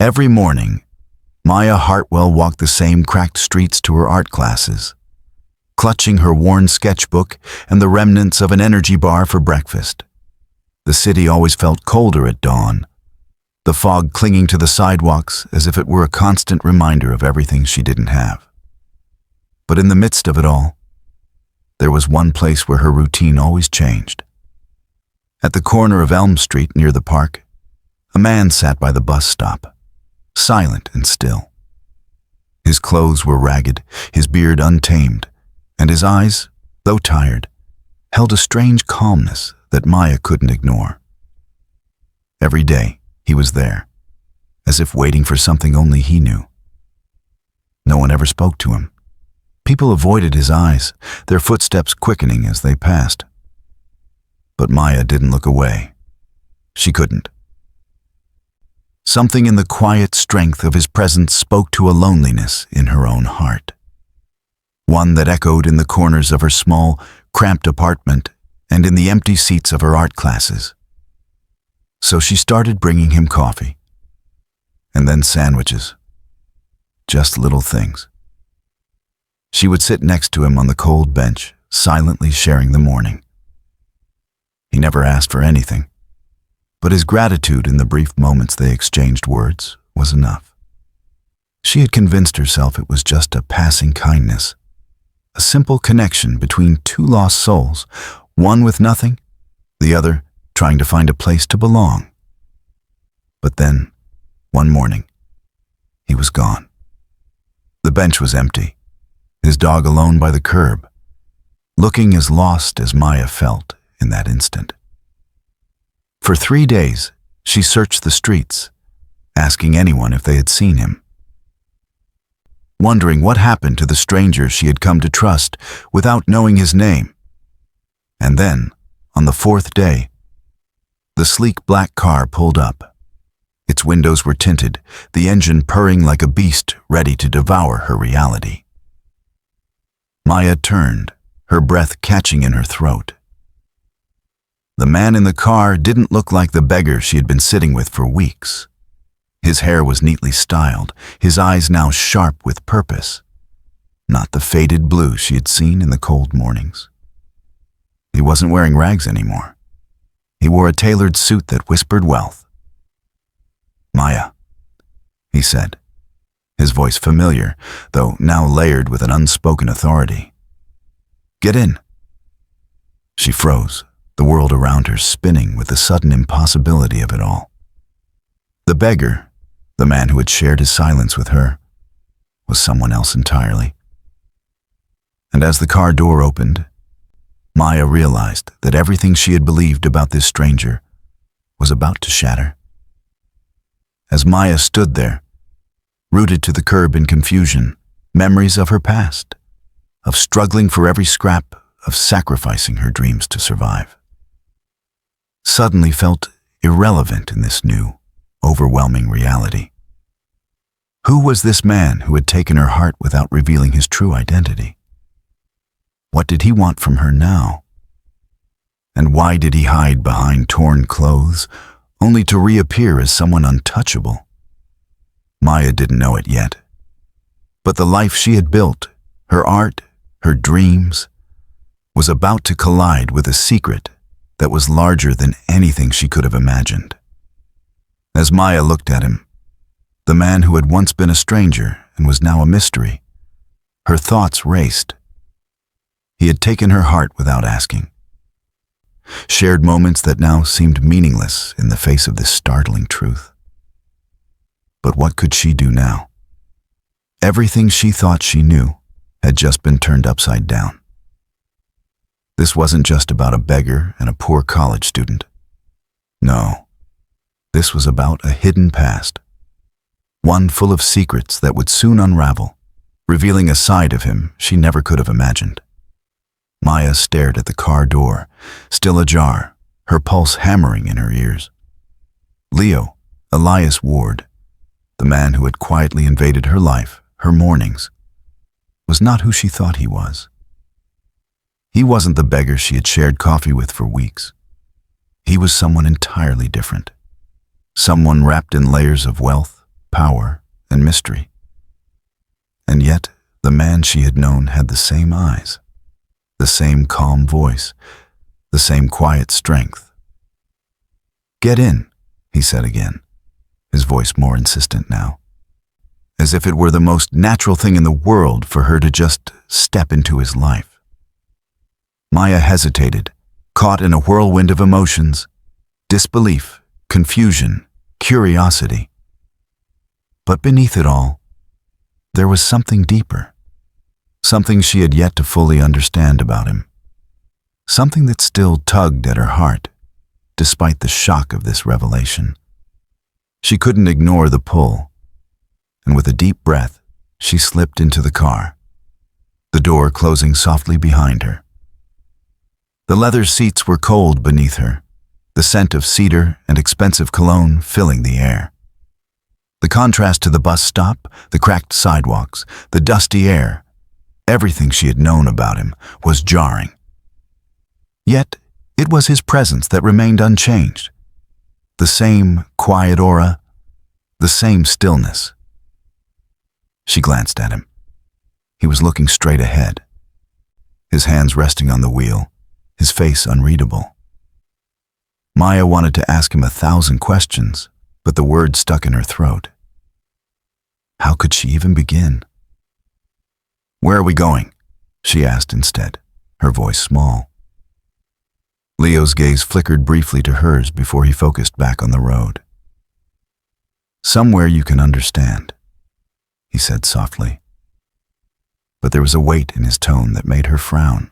Every morning, Maya Hartwell walked the same cracked streets to her art classes, clutching her worn sketchbook and the remnants of an energy bar for breakfast. The city always felt colder at dawn, the fog clinging to the sidewalks as if it were a constant reminder of everything she didn't have. But in the midst of it all, there was one place where her routine always changed. At the corner of Elm Street near the park, a man sat by the bus stop, silent and still. His clothes were ragged, his beard untamed, and his eyes, though tired, held a strange calmness that Maya couldn't ignore. Every day, he was there, as if waiting for something only he knew. No one ever spoke to him. People avoided his eyes, their footsteps quickening as they passed. But Maya didn't look away. She couldn't. Something in the quiet strength of his presence spoke to a loneliness in her own heart. One that echoed in the corners of her small, cramped apartment and in the empty seats of her art classes. So she started bringing him coffee, and then sandwiches. Just little things. She would sit next to him on the cold bench, silently sharing the morning. He never asked for anything, but his gratitude in the brief moments they exchanged words was enough. She had convinced herself it was just a passing kindness, a simple connection between two lost souls, one with nothing, the other trying to find a place to belong. But then, one morning, he was gone. The bench was empty, his dog alone by the curb, looking as lost as Maya felt in that instant. For 3 days, she searched the streets, asking anyone if they had seen him, wondering what happened to the stranger she had come to trust without knowing his name. And then, on the 4th day, the sleek black car pulled up. Its windows were tinted, the engine purring like a beast ready to devour her reality. Maya turned, her breath catching in her throat. The man in the car didn't look like the beggar she had been sitting with for weeks. His hair was neatly styled, his eyes now sharp with purpose, not the faded blue she had seen in the cold mornings. He wasn't wearing rags anymore. He wore a tailored suit that whispered wealth. "Maya," he said, his voice familiar, though now layered with an unspoken authority. "Get in." She froze, the world around her spinning with the sudden impossibility of it all. The beggar, the man who had shared his silence with her, was someone else entirely. And as the car door opened, Maya realized that everything she had believed about this stranger was about to shatter. As Maya stood there, rooted to the curb in confusion, memories of her past, of struggling for every scrap, of sacrificing her dreams to survive, suddenly felt irrelevant in this new, overwhelming reality. Who was this man who had taken her heart without revealing his true identity? What did he want from her now? And why did he hide behind torn clothes, only to reappear as someone untouchable? Maya didn't know it yet, but the life she had built, her art, her dreams, was about to collide with a secret that was larger than anything she could have imagined. As Maya looked at him, the man who had once been a stranger and was now a mystery, her thoughts raced. He had taken her heart without asking, shared moments that now seemed meaningless in the face of this startling truth. But what could she do now? Everything she thought she knew had just been turned upside down. This wasn't just about a beggar and a poor college student. No, this was about a hidden past, one full of secrets that would soon unravel, revealing a side of him she never could have imagined. Maya stared at the car door, still ajar, her pulse hammering in her ears. Leo, Elias Ward, the man who had quietly invaded her life, her mornings, was not who she thought he was. He wasn't the beggar she had shared coffee with for weeks. He was someone entirely different. Someone wrapped in layers of wealth, power, and mystery. And yet, the man she had known had the same eyes, the same calm voice, the same quiet strength. "Get in," he said again, his voice more insistent now, as if it were the most natural thing in the world for her to just step into his life. Maya hesitated, caught in a whirlwind of emotions, disbelief, confusion, curiosity. But beneath it all, there was something deeper, something she had yet to fully understand about him, something that still tugged at her heart, despite the shock of this revelation. She couldn't ignore the pull, and with a deep breath, she slipped into the car, the door closing softly behind her. The leather seats were cold beneath her, the scent of cedar and expensive cologne filling the air. The contrast to the bus stop, the cracked sidewalks, the dusty air, everything she had known about him was jarring. Yet, it was his presence that remained unchanged. The same quiet aura, the same stillness. She glanced at him. He was looking straight ahead, his hands resting on the wheel, his face unreadable. Maya wanted to ask him 1,000 questions, but the words stuck in her throat. How could she even begin? "Where are we going?" she asked instead, her voice small. Leo's gaze flickered briefly to hers before he focused back on the road. "Somewhere you can understand," he said softly. But there was a weight in his tone that made her frown.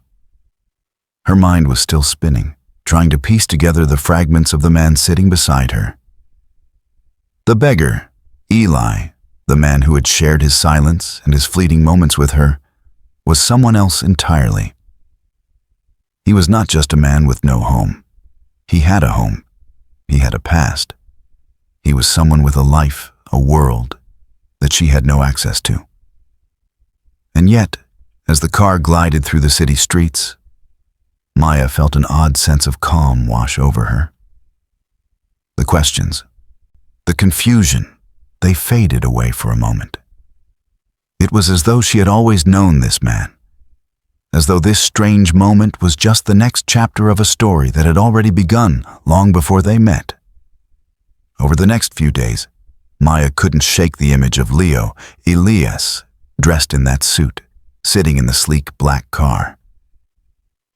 Her mind was still spinning, trying to piece together the fragments of the man sitting beside her. The beggar, Eli, the man who had shared his silence and his fleeting moments with her, was someone else entirely. He was not just a man with no home. He had a home. He had a past. He was someone with a life, a world, that she had no access to. And yet, as the car glided through the city streets, Maya felt an odd sense of calm wash over her. The questions, the confusion, they faded away for a moment. It was as though she had always known this man, as though this strange moment was just the next chapter of a story that had already begun long before they met. Over the next few days, Maya couldn't shake the image of Leo, Elias, dressed in that suit, sitting in the sleek black car.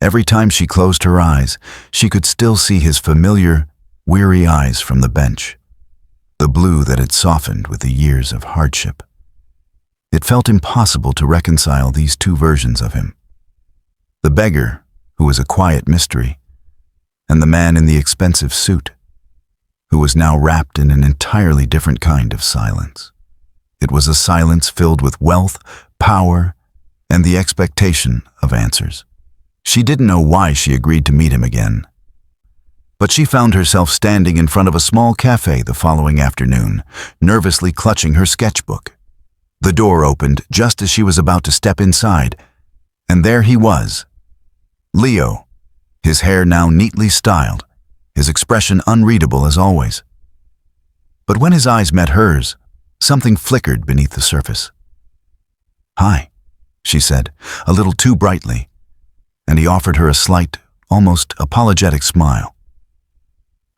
Every time she closed her eyes, she could still see his familiar, weary eyes from the bench, the blue that had softened with the years of hardship. It felt impossible to reconcile these two versions of him. The beggar, who was a quiet mystery, and the man in the expensive suit, who was now wrapped in an entirely different kind of silence. It was a silence filled with wealth, power, and the expectation of answers. She didn't know why she agreed to meet him again, but she found herself standing in front of a small cafe the following afternoon, nervously clutching her sketchbook. The door opened just as she was about to step inside, and there he was, Leo, his hair now neatly styled, his expression unreadable as always. But when his eyes met hers, something flickered beneath the surface. "Hi," she said, a little too brightly, and he offered her a slight, almost apologetic smile.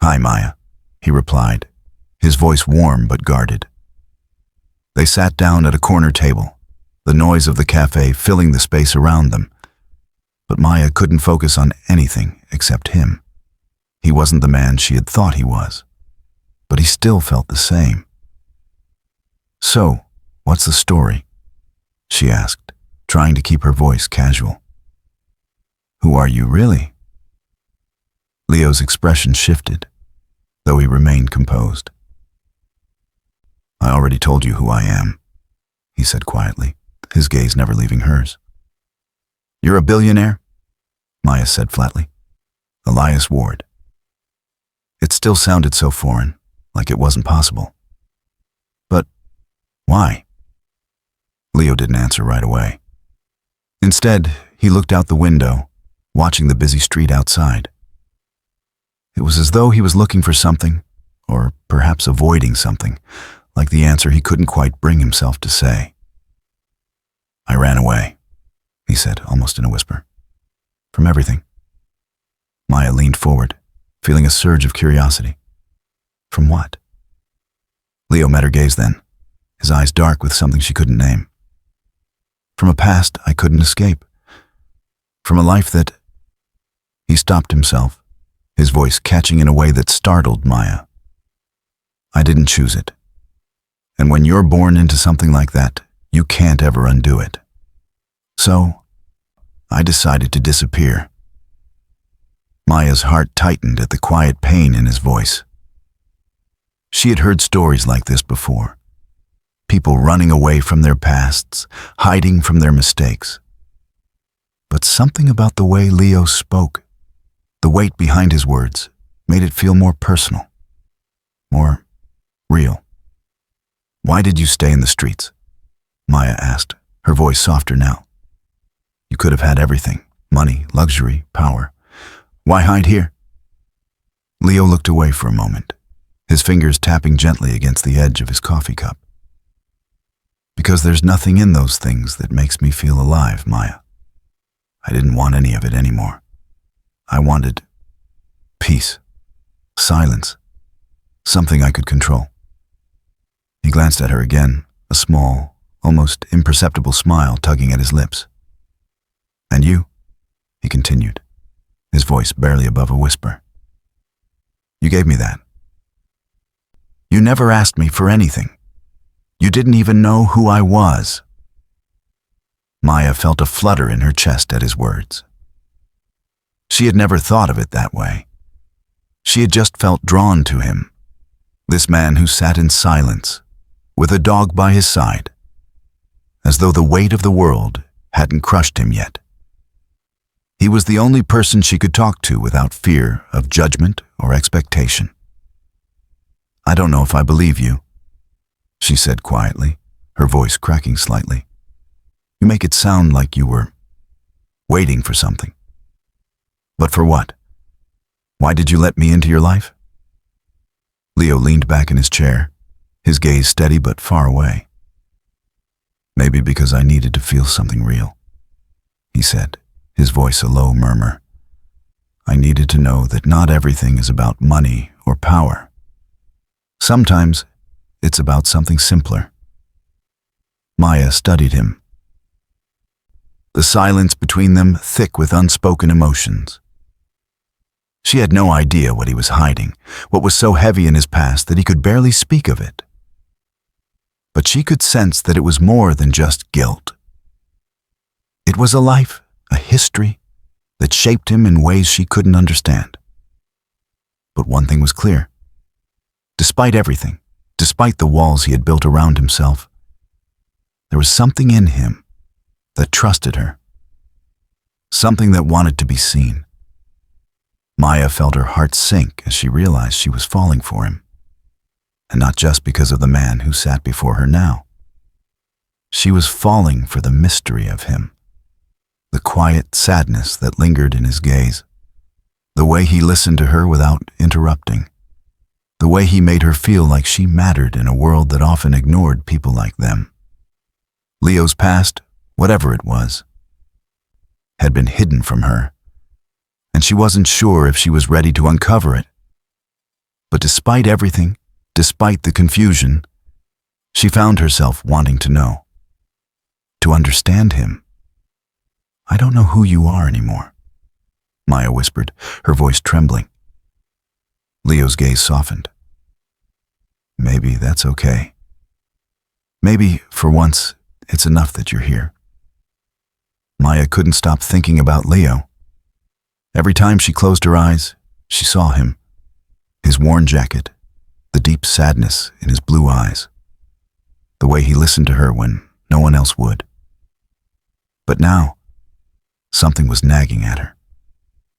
"Hi, Maya," he replied, his voice warm but guarded. They sat down at a corner table, the noise of the cafe filling the space around them. But Maya couldn't focus on anything except him. He wasn't the man she had thought he was, but he still felt the same. "So, what's the story?" she asked, trying to keep her voice casual. "Who are you really?" Leo's expression shifted, though he remained composed. "I already told you who I am," he said quietly, his gaze never leaving hers. "You're a billionaire?" Maya said flatly. "Elias Ward." It still sounded so foreign, like it wasn't possible. "But why?" Leo didn't answer right away. Instead, he looked out the window, watching the busy street outside. It was as though he was looking for something, or perhaps avoiding something, like the answer he couldn't quite bring himself to say. "I ran away," he said, almost in a whisper. "From everything." Maya leaned forward, feeling a surge of curiosity. From what? Leo met her gaze then, his eyes dark with something she couldn't name. "From a past I couldn't escape. From a life that—" He stopped himself, his voice catching in a way that startled Maya. "I didn't choose it. And when you're born into something like that, you can't ever undo it. So, I decided to disappear." Maya's heart tightened at the quiet pain in his voice. She had heard stories like this before. People running away from their pasts, hiding from their mistakes. But something about the way Leo spoke, the weight behind his words, made it feel more personal, more real. "Why did you stay in the streets?" Maya asked, her voice softer now. "You could have had everything, money, luxury, power. Why hide here?" Leo looked away for a moment, his fingers tapping gently against the edge of his coffee cup. "Because there's nothing in those things that makes me feel alive, Maya. I didn't want any of it anymore. I wanted peace, silence, something I could control." He glanced at her again, a small, almost imperceptible smile tugging at his lips. "And you?" he continued, his voice barely above a whisper. "You gave me that. You never asked me for anything. You didn't even know who I was." Maya felt a flutter in her chest at his words. She had never thought of it that way. She had just felt drawn to him, this man who sat in silence, with a dog by his side, as though the weight of the world hadn't crushed him yet. He was the only person she could talk to without fear of judgment or expectation. "I don't know if I believe you," she said quietly, her voice cracking slightly. "You make it sound like you were waiting for something. But for what? Why did you let me into your life?" Leo leaned back in his chair, his gaze steady but far away. "Maybe because I needed to feel something real," he said, his voice a low murmur. "I needed to know that not everything is about money or power. Sometimes it's about something simpler." Maya studied him, the silence between them thick with unspoken emotions. She had no idea what he was hiding, what was so heavy in his past that he could barely speak of it. But she could sense that it was more than just guilt. It was a life, a history, that shaped him in ways she couldn't understand. But one thing was clear. Despite everything, despite the walls he had built around himself, there was something in him that trusted her, something that wanted to be seen. Maya felt her heart sink as she realized she was falling for him, and not just because of the man who sat before her now. She was falling for the mystery of him, the quiet sadness that lingered in his gaze, the way he listened to her without interrupting, the way he made her feel like she mattered in a world that often ignored people like them. Leo's past, whatever it was, had been hidden from her, and she wasn't sure if she was ready to uncover it. But despite everything, despite the confusion, she found herself wanting to know, to understand him. "I don't know who you are anymore," Maya whispered, her voice trembling. Leo's gaze softened. "Maybe that's okay. Maybe, for once, it's enough that you're here." Maya couldn't stop thinking about Leo. Every time she closed her eyes, she saw him, his worn jacket, the deep sadness in his blue eyes, the way he listened to her when no one else would. But now, something was nagging at her,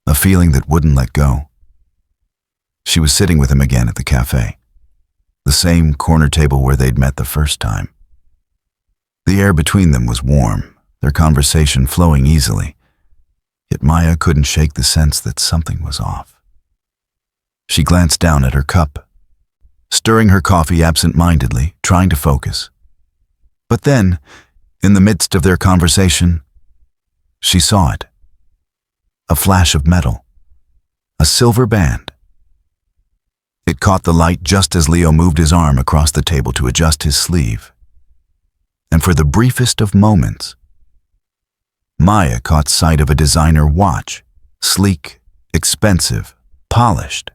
a feeling that wouldn't let go. She was sitting with him again at the cafe, the same corner table where they'd met the first time. The air between them was warm, their conversation flowing easily, yet Maya couldn't shake the sense that something was off. She glanced down at her cup, stirring her coffee absent-mindedly, trying to focus. But then, in the midst of their conversation, she saw it. A flash of metal. A silver band. It caught the light just as Leo moved his arm across the table to adjust his sleeve. And for the briefest of moments, Maya caught sight of a designer watch, sleek, expensive, polished.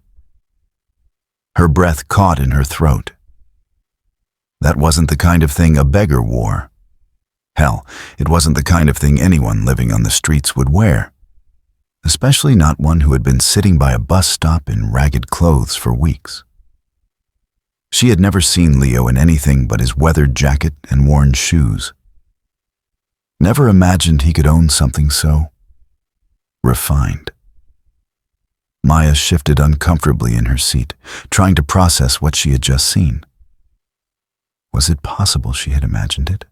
Her breath caught in her throat. That wasn't the kind of thing a beggar wore. Hell, it wasn't the kind of thing anyone living on the streets would wear, especially not one who had been sitting by a bus stop in ragged clothes for weeks. She had never seen Leo in anything but his weathered jacket and worn shoes. Never imagined he could own something so refined. Maya shifted uncomfortably in her seat, trying to process what she had just seen. Was it possible she had imagined it?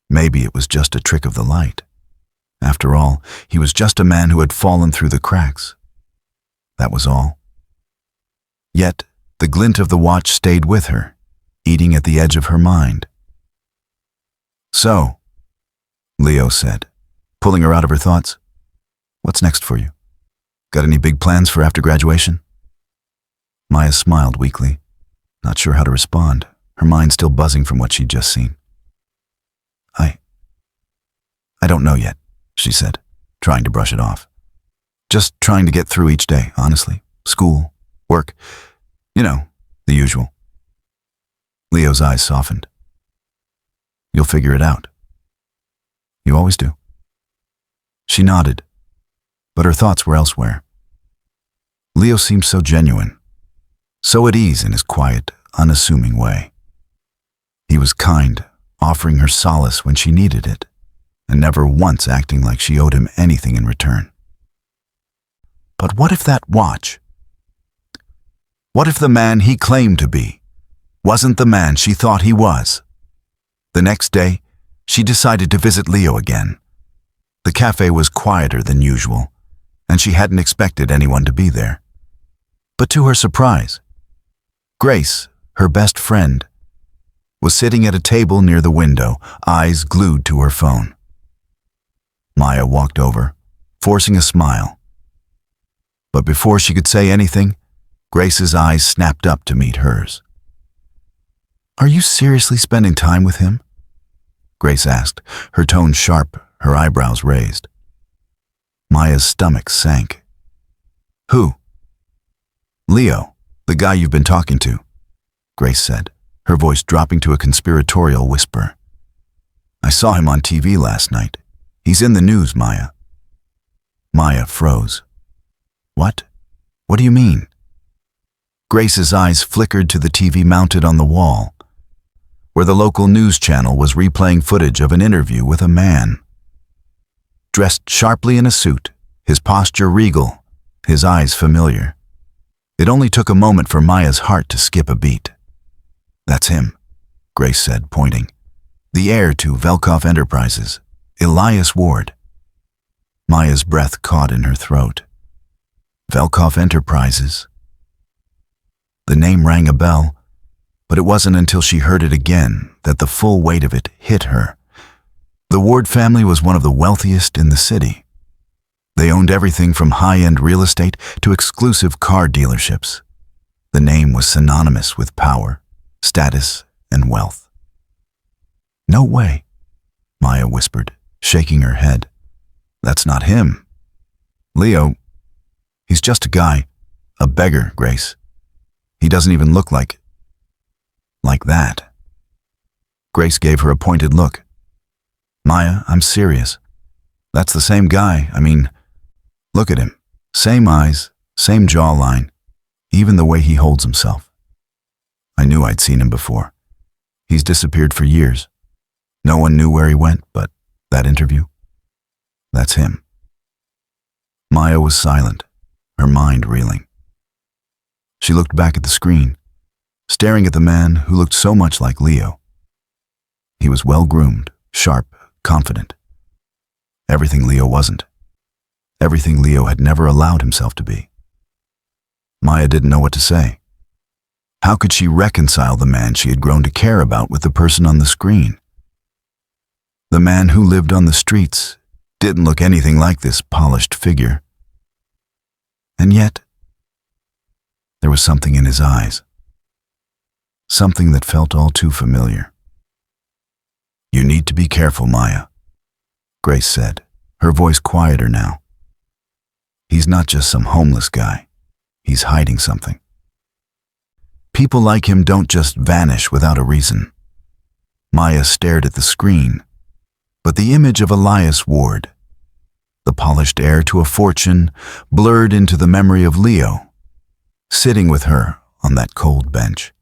Maybe it was just a trick of the light. After all, he was just a man who had fallen through the cracks. That was all. Yet, the glint of the watch stayed with her, eating at the edge of her mind. "So," Leo said, pulling her out of her thoughts, "what's next for you? Got any big plans for after graduation?" Maya smiled weakly, not sure how to respond, her mind still buzzing from what she'd just seen. I don't know yet," she said, trying to brush it off. "Just trying to get through each day, honestly. School, work, you know, the usual." Leo's eyes softened. "You'll figure it out. You always do." She nodded, but her thoughts were elsewhere. Leo seemed so genuine, so at ease in his quiet, unassuming way. He was kind, offering her solace when she needed it, and never once acting like she owed him anything in return. But what if that watch? What if the man he claimed to be wasn't the man she thought he was? The next day, she decided to visit Leo again. The cafe was quieter than usual, and she hadn't expected anyone to be there. But to her surprise, Grace, her best friend, was sitting at a table near the window, eyes glued to her phone. Maya walked over, forcing a smile. But before she could say anything, Grace's eyes snapped up to meet hers. "Are you seriously spending time with him?" Grace asked, her tone sharp, her eyebrows raised. Maya's stomach sank. "Who?" "Leo, the guy you've been talking to," Grace said, her voice dropping to a conspiratorial whisper. "I saw him on TV last night. He's in the news, Maya." Maya froze. "What? What do you mean?" Grace's eyes flickered to the TV mounted on the wall, where the local news channel was replaying footage of an interview with a man. Dressed sharply in a suit, his posture regal, his eyes familiar. It only took a moment for Maya's heart to skip a beat. "That's him," Grace said, pointing. "The heir to Velkoff Enterprises, Elias Ward." Maya's breath caught in her throat. Velkoff Enterprises. The name rang a bell, but it wasn't until she heard it again that the full weight of it hit her. The Ward family was one of the wealthiest in the city. They owned everything from high-end real estate to exclusive car dealerships. The name was synonymous with power, status, and wealth. "No way," Maya whispered, shaking her head. "That's not him. Leo, he's just a guy, a beggar, Grace. He doesn't even look like that." Grace gave her a pointed look. "Maya, I'm serious. That's the same guy. I mean, look at him. Same eyes, same jawline, even the way he holds himself. I knew I'd seen him before. He's disappeared for years. No one knew where he went, but that interview, that's him." Maya was silent, her mind reeling. She looked back at the screen, staring at the man who looked so much like Leo. He was well-groomed, sharp, confident. Everything Leo wasn't. Everything Leo had never allowed himself to be. Maya didn't know what to say. How could she reconcile the man she had grown to care about with the person on the screen? The man who lived on the streets didn't look anything like this polished figure. And yet, there was something in his eyes. Something that felt all too familiar. "You need to be careful, Maya," Grace said, her voice quieter now. "He's not just some homeless guy. He's hiding something. People like him don't just vanish without a reason." Maya stared at the screen, but the image of Elias Ward, the polished heir to a fortune, blurred into the memory of Leo, sitting with her on that cold bench.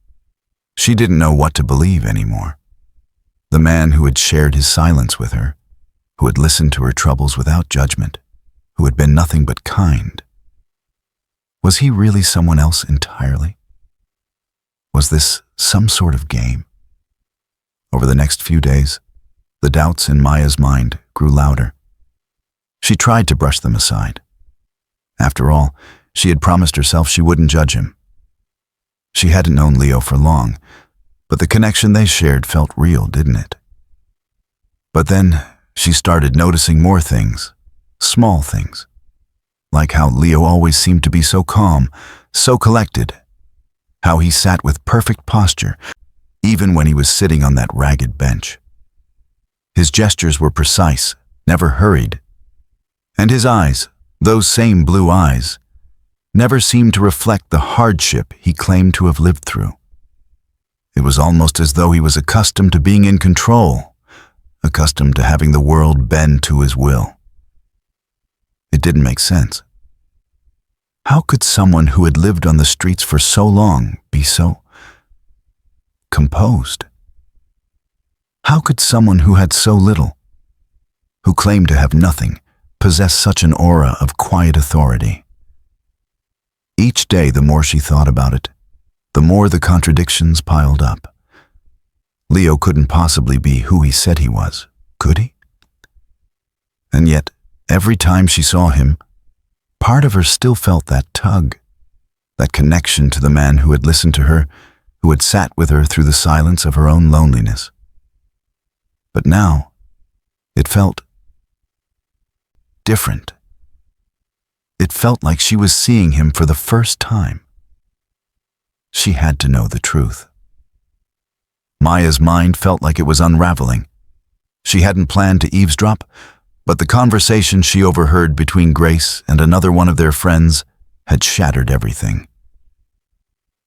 She didn't know what to believe anymore. The man who had shared his silence with her, who had listened to her troubles without judgment, who had been nothing but kind. Was he really someone else entirely? Was this some sort of game? Over the next few days, the doubts in Maya's mind grew louder. She tried to brush them aside. After all, she had promised herself she wouldn't judge him. She hadn't known Leo for long, but the connection they shared felt real, didn't it? But then she started noticing more things, small things, like how Leo always seemed to be so calm, so collected, how he sat with perfect posture, even when he was sitting on that ragged bench. His gestures were precise, never hurried, and his eyes, those same blue eyes, never seemed to reflect the hardship he claimed to have lived through. It was almost as though he was accustomed to being in control, accustomed to having the world bend to his will. It didn't make sense. How could someone who had lived on the streets for so long be so composed? How could someone who had so little, who claimed to have nothing, possess such an aura of quiet authority? Each day, the more she thought about it, the more the contradictions piled up. Leo couldn't possibly be who he said he was, could he? And yet, every time she saw him, part of her still felt that tug, that connection to the man who had listened to her, who had sat with her through the silence of her own loneliness. But now, it felt different. It felt like she was seeing him for the first time. She had to know the truth. Maya's mind felt like it was unraveling. She hadn't planned to eavesdrop, but the conversation she overheard between Grace and another one of their friends had shattered everything.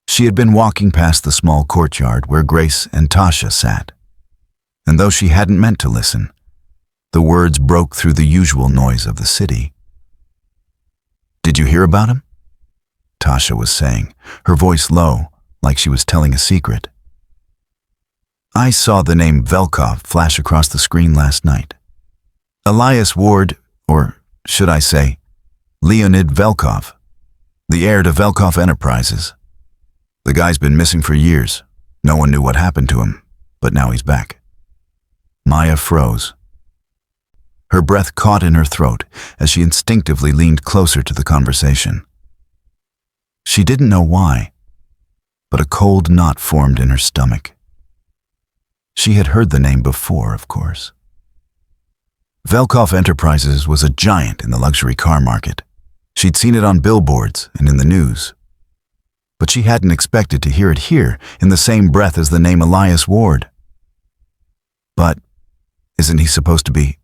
She had been walking past the small courtyard where Grace and Tasha sat, and though she hadn't meant to listen, the words broke through the usual noise of the city. "Did you hear about him?" Tasha was saying, her voice low, like she was telling a secret. "I saw the name Velkov flash across the screen last night. Elias Ward, or should I say, Leonid Velkov, the heir to Velkov Enterprises. The guy's been missing for years. No one knew what happened to him, but now he's back." Maya froze. Her breath caught in her throat as she instinctively leaned closer to the conversation. She didn't know why, but a cold knot formed in her stomach. She had heard the name before, of course. Velkov Enterprises was a giant in the luxury car market. She'd seen it on billboards and in the news. But she hadn't expected to hear it here in the same breath as the name Elias Ward. "But isn't he supposed to be?"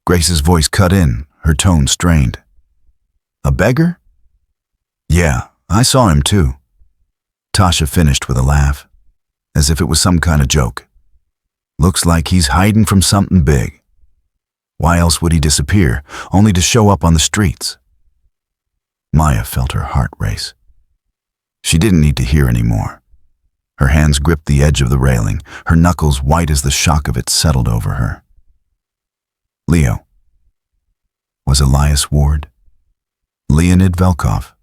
Grace's voice cut in, her tone strained. "A beggar?" "Yeah, I saw him too." Tasha finished with a laugh, as if it was some kind of joke. "Looks like he's hiding from something big. Why else would he disappear, only to show up on the streets?" Maya felt her heart race. She didn't need to hear any more. Her hands gripped the edge of the railing, her knuckles white as the shock of it settled over her. Leo. Was Elias Ward? Leonid Velkov.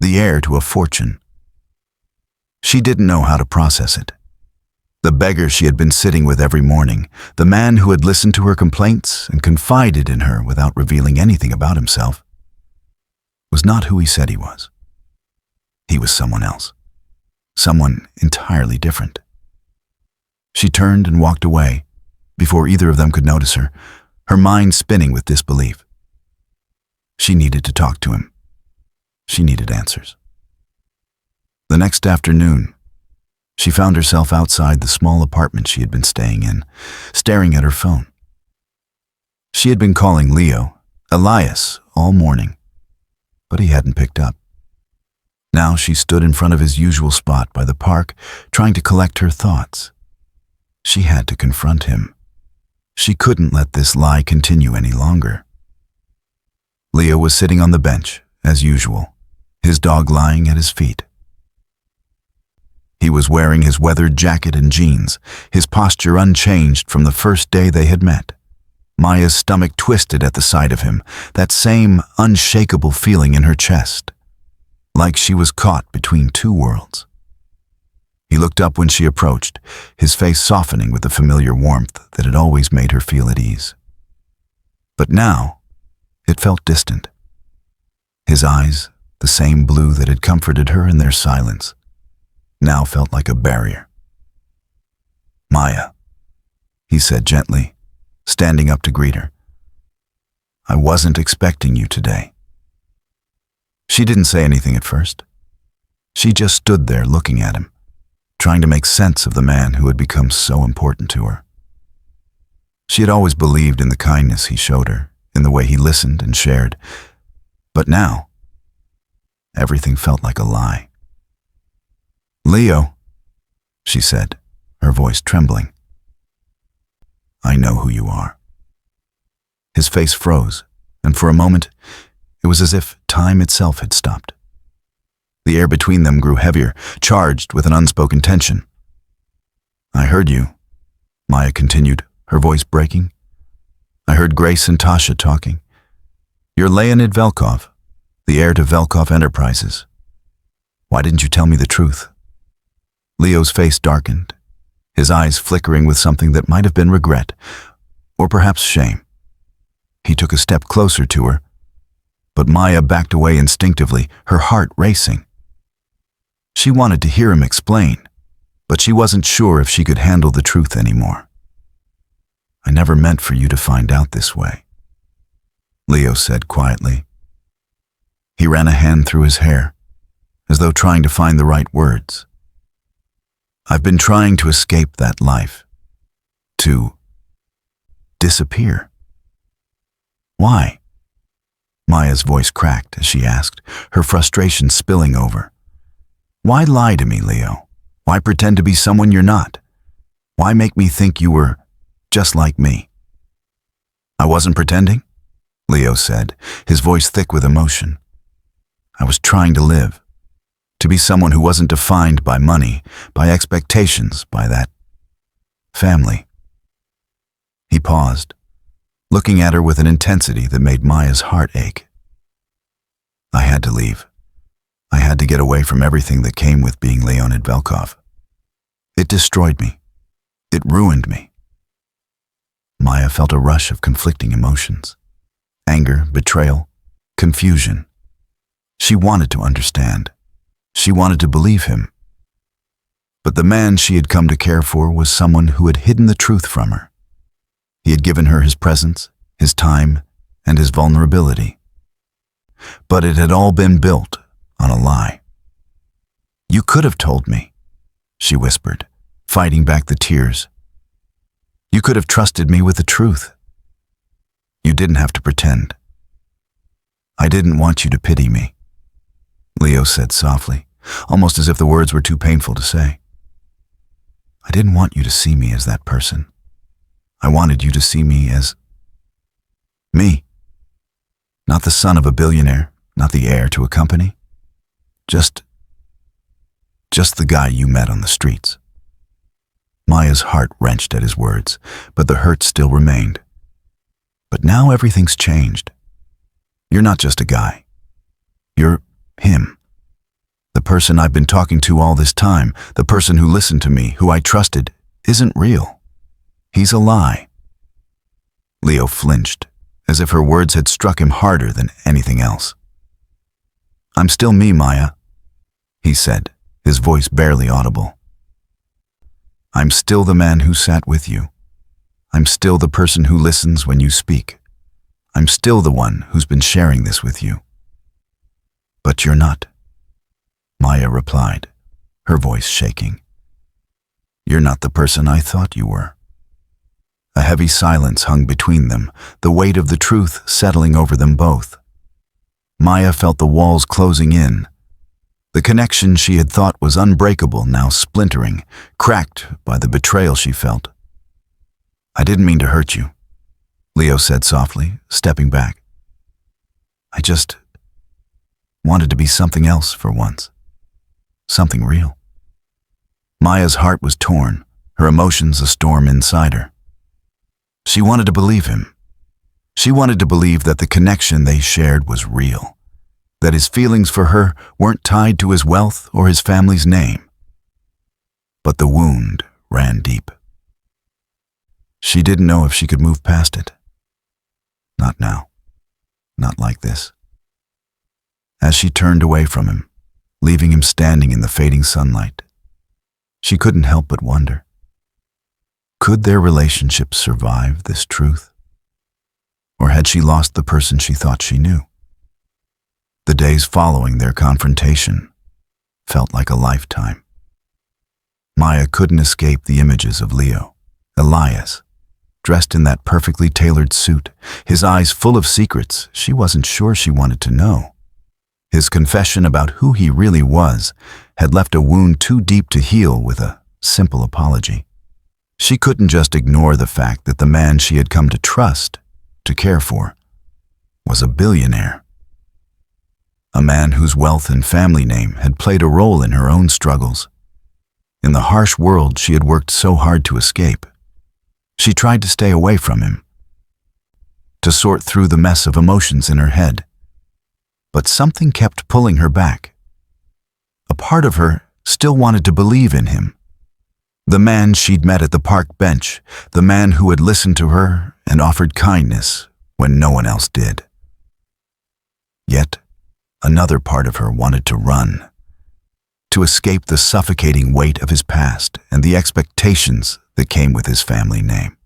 The heir to a fortune. She didn't know how to process it. The beggar she had been sitting with every morning, the man who had listened to her complaints and confided in her without revealing anything about himself, was not who he said he was. He was someone else. Someone entirely different. She turned and walked away, before either of them could notice her mind spinning with disbelief. She needed to talk to him. She needed answers. The next afternoon, she found herself outside the small apartment she had been staying in, staring at her phone. She had been calling Leo, Elias, all morning, but he hadn't picked up. Now she stood in front of his usual spot by the park, trying to collect her thoughts. She had to confront him. She couldn't let this lie continue any longer. Leo was sitting on the bench, as usual, his dog lying at his feet. He was wearing his weathered jacket and jeans, his posture unchanged from the first day they had met. Maya's stomach twisted at the sight of him, that same unshakable feeling in her chest, like she was caught between two worlds. He looked up when she approached, his face softening with the familiar warmth that had always made her feel at ease. But now, it felt distant. His eyes, the same blue that had comforted her in their silence, now felt like a barrier. "Maya," he said gently, standing up to greet her. "I wasn't expecting you today." She didn't say anything at first. She just stood there looking at him, trying to make sense of the man who had become so important to her. She had always believed in the kindness he showed her, in the way he listened and shared. But now, everything felt like a lie. "Leo," she said, her voice trembling. "I know who you are." His face froze, and for a moment, it was as if time itself had stopped. The air between them grew heavier, charged with an unspoken tension. "I heard you," Maya continued, her voice breaking. "I heard Grace and Tasha talking. You're Leonid Velkov, the heir to Velkov Enterprises. Why didn't you tell me the truth?" Leo's face darkened, his eyes flickering with something that might have been regret, or perhaps shame. He took a step closer to her, but Maya backed away instinctively, her heart racing. She wanted to hear him explain, but she wasn't sure if she could handle the truth anymore. "I never meant for you to find out this way," Leo said quietly. He ran a hand through his hair, as though trying to find the right words. "I've been trying to escape that life, to disappear." "Why?" Maya's voice cracked as she asked, her frustration spilling over. "Why lie to me, Leo? Why pretend to be someone you're not? Why make me think you were just like me?" "I wasn't pretending," Leo said, his voice thick with emotion. "I was trying to live, to be someone who wasn't defined by money, by expectations, by that family." He paused, looking at her with an intensity that made Maya's heart ache. "I had to leave. I had to get away from everything that came with being Leonid Velkov. It destroyed me. It ruined me." Maya felt a rush of conflicting emotions. Anger, betrayal, confusion. She wanted to understand. She wanted to believe him. But the man she had come to care for was someone who had hidden the truth from her. He had given her his presence, his time, and his vulnerability. But it had all been built on a lie. "You could have told me," she whispered, fighting back the tears. "You could have trusted me with the truth. You didn't have to pretend." "I didn't want you to pity me," Leo said softly, almost as if the words were too painful to say. "I didn't want you to see me as that person. I wanted you to see me as me. Not the son of a billionaire, not the heir to a company. Just the guy you met on the streets." Maya's heart wrenched at his words, but the hurt still remained. "But now everything's changed. You're not just a guy. You're him. The person I've been talking to all this time, the person who listened to me, who I trusted, isn't real. He's a lie." Leo flinched, as if her words had struck him harder than anything else. "I'm still me, Maya. he said, his voice barely audible. I'm still the man who sat with you. I'm still the person who listens when you speak. I'm still the one who's been sharing this with you. But you're not, Maya replied, her voice shaking. You're not the person I thought you were. A heavy silence hung between them, the weight of the truth settling over them both. Maya felt the walls closing in. The connection she had thought was unbreakable now splintering, cracked by the betrayal she felt. I didn't mean to hurt you, Leo said softly, stepping back. I just wanted to be something else for once. Something real. Maya's heart was torn, her emotions a storm inside her. She wanted to believe him. She wanted to believe that the connection they shared was real, that his feelings for her weren't tied to his wealth or his family's name. But the wound ran deep. She didn't know if she could move past it. Not now. Not like this. As she turned away from him, leaving him standing in the fading sunlight, she couldn't help but wonder, could their relationship survive this truth? Or had she lost the person she thought she knew? The days following their confrontation felt like a lifetime. Maya couldn't escape the images of Leo, Elias, dressed in that perfectly tailored suit, his eyes full of secrets she wasn't sure she wanted to know. His confession about who he really was had left a wound too deep to heal with a simple apology. She couldn't just ignore the fact that the man she had come to trust, to care for, was a billionaire. A man whose wealth and family name had played a role in her own struggles. In the harsh world she had worked so hard to escape, she tried to stay away from him, to sort through the mess of emotions in her head. But something kept pulling her back. A part of her still wanted to believe in him. The man she'd met at the park bench, the man who had listened to her and offered kindness when no one else did. Yet, another part of her wanted to run, to escape the suffocating weight of his past and the expectations that came with his family name.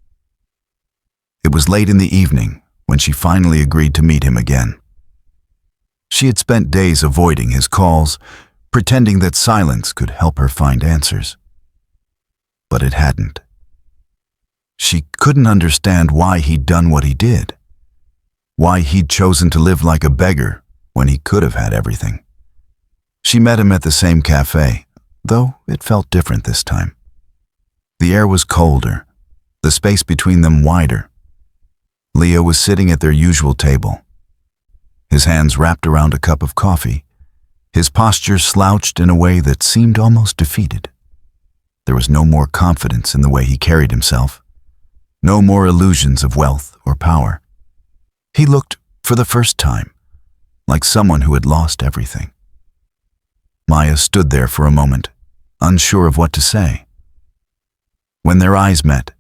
It was late in the evening when she finally agreed to meet him again. She had spent days avoiding his calls, pretending that silence could help her find answers. But it hadn't. She couldn't understand why he'd done what he did, why he'd chosen to live like a beggar when he could have had everything. She met him at the same cafe, though it felt different this time. The air was colder, the space between them wider. Leo was sitting at their usual table, his hands wrapped around a cup of coffee, his posture slouched in a way that seemed almost defeated. There was no more confidence in the way he carried himself, no more illusions of wealth or power. He looked, for the first time, like someone who had lost everything. Maya stood there for a moment, unsure of what to say. When their eyes met,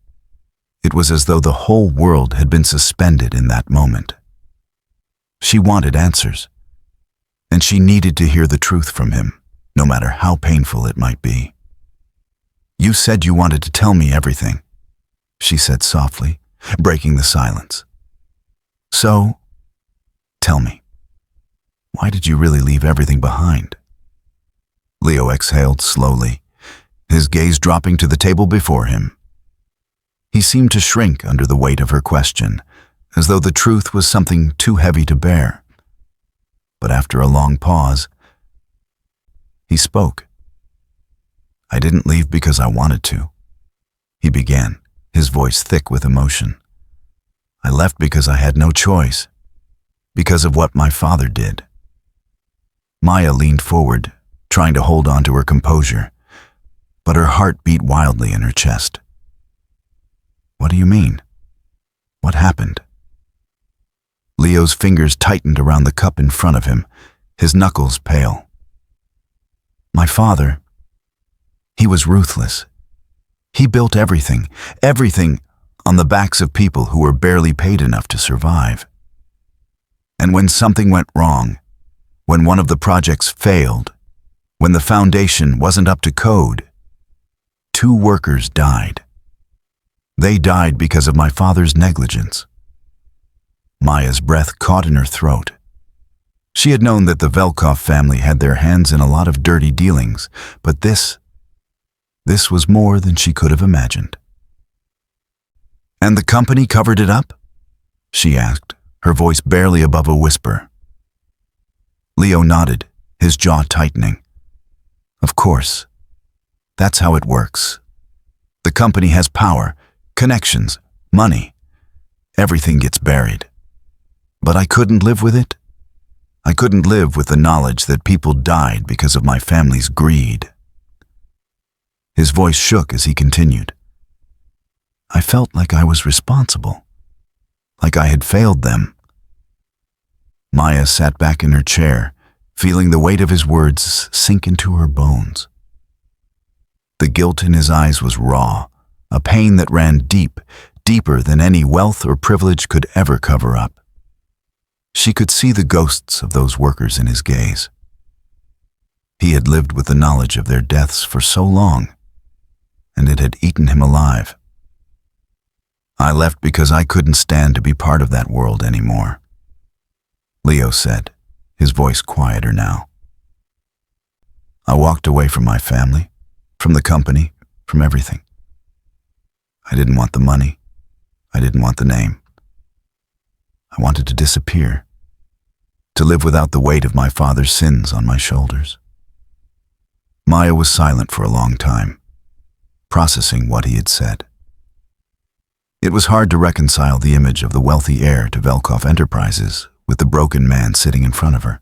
it was as though the whole world had been suspended in that moment. She wanted answers, and she needed to hear the truth from him, no matter how painful it might be. You said you wanted to tell me everything, she said softly, breaking the silence. So, tell me, why did you really leave everything behind? Leo exhaled slowly, his gaze dropping to the table before him. He seemed to shrink under the weight of her question, as though the truth was something too heavy to bear. But after a long pause, he spoke. I didn't leave because I wanted to, he began, his voice thick with emotion. I left because I had no choice, because of what my father did. Maya leaned forward, trying to hold on to her composure, but her heart beat wildly in her chest. What do you mean? What happened? Leo's fingers tightened around the cup in front of him, his knuckles pale. My father, he was ruthless. He built everything on the backs of people who were barely paid enough to survive. And when something went wrong, when one of the projects failed, when the foundation wasn't up to code. 2 workers died. They died because of my father's negligence. Maya's breath caught in her throat. She had known that the Velkov family had their hands in a lot of dirty dealings, but this was more than she could have imagined. "And the company covered it up?" she asked, her voice barely above a whisper. Leo nodded, his jaw tightening. "Of course. That's how it works. The company has power, connections, money. Everything gets buried. But I couldn't live with it. I couldn't live with the knowledge that people died because of my family's greed." His voice shook as he continued. "I felt like I was responsible, like I had failed them." Maya sat back in her chair, feeling the weight of his words sink into her bones. The guilt in his eyes was raw, a pain that ran deep, deeper than any wealth or privilege could ever cover up. She could see the ghosts of those workers in his gaze. He had lived with the knowledge of their deaths for so long, and it had eaten him alive. "I left because I couldn't stand to be part of that world anymore," Leo said, his voice quieter now. "I walked away from my family, from the company, from everything. I didn't want the money. I didn't want the name. I wanted to disappear, to live without the weight of my father's sins on my shoulders." Maya was silent for a long time, processing what he had said. It was hard to reconcile the image of the wealthy heir to Velkov Enterprises with the broken man sitting in front of her.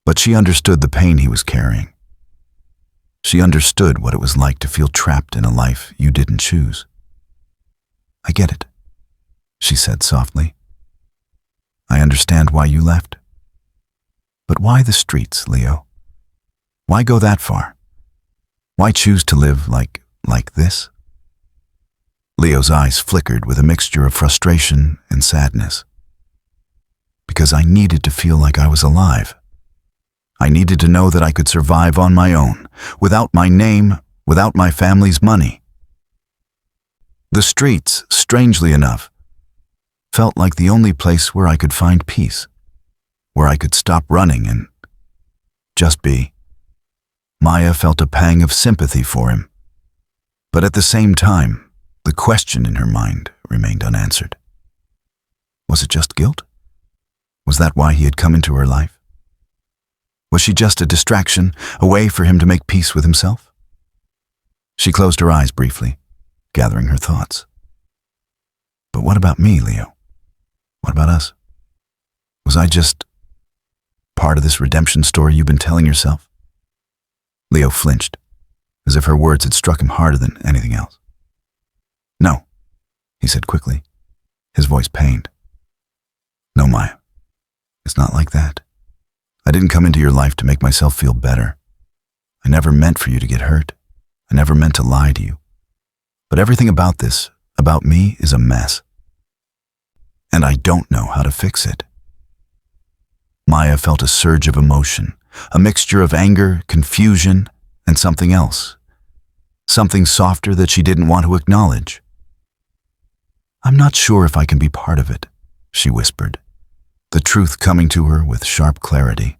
But she understood the pain he was carrying. She understood what it was like to feel trapped in a life you didn't choose. "I get it," she said softly. "I understand why you left. But why the streets, Leo? Why go that far? Why choose to live like this?" Leo's eyes flickered with a mixture of frustration and sadness. "Because I needed to feel like I was alive. I needed to know that I could survive on my own, without my name, without my family's money." The streets, strangely enough, felt like the only place where I could find peace, where I could stop running and just be. Maya felt a pang of sympathy for him, but at the same time, the question in her mind remained unanswered. Was it just guilt? Was that why he had come into her life? Was she just a distraction, a way for him to make peace with himself? She closed her eyes briefly, gathering her thoughts. But what about me, Leo? What about us? Was I just part of this redemption story you've been telling yourself? Leo flinched, as if her words had struck him harder than anything else. "No," he said quickly, his voice pained. "No, Maya, it's not like that. I didn't come into your life to make myself feel better. I never meant for you to get hurt. I never meant to lie to you. But everything about this, about me, is a mess. And I don't know how to fix it." Maya felt a surge of emotion, a mixture of anger, confusion, and something else. Something softer that she didn't want to acknowledge. "I'm not sure if I can be part of it," she whispered, the truth coming to her with sharp clarity.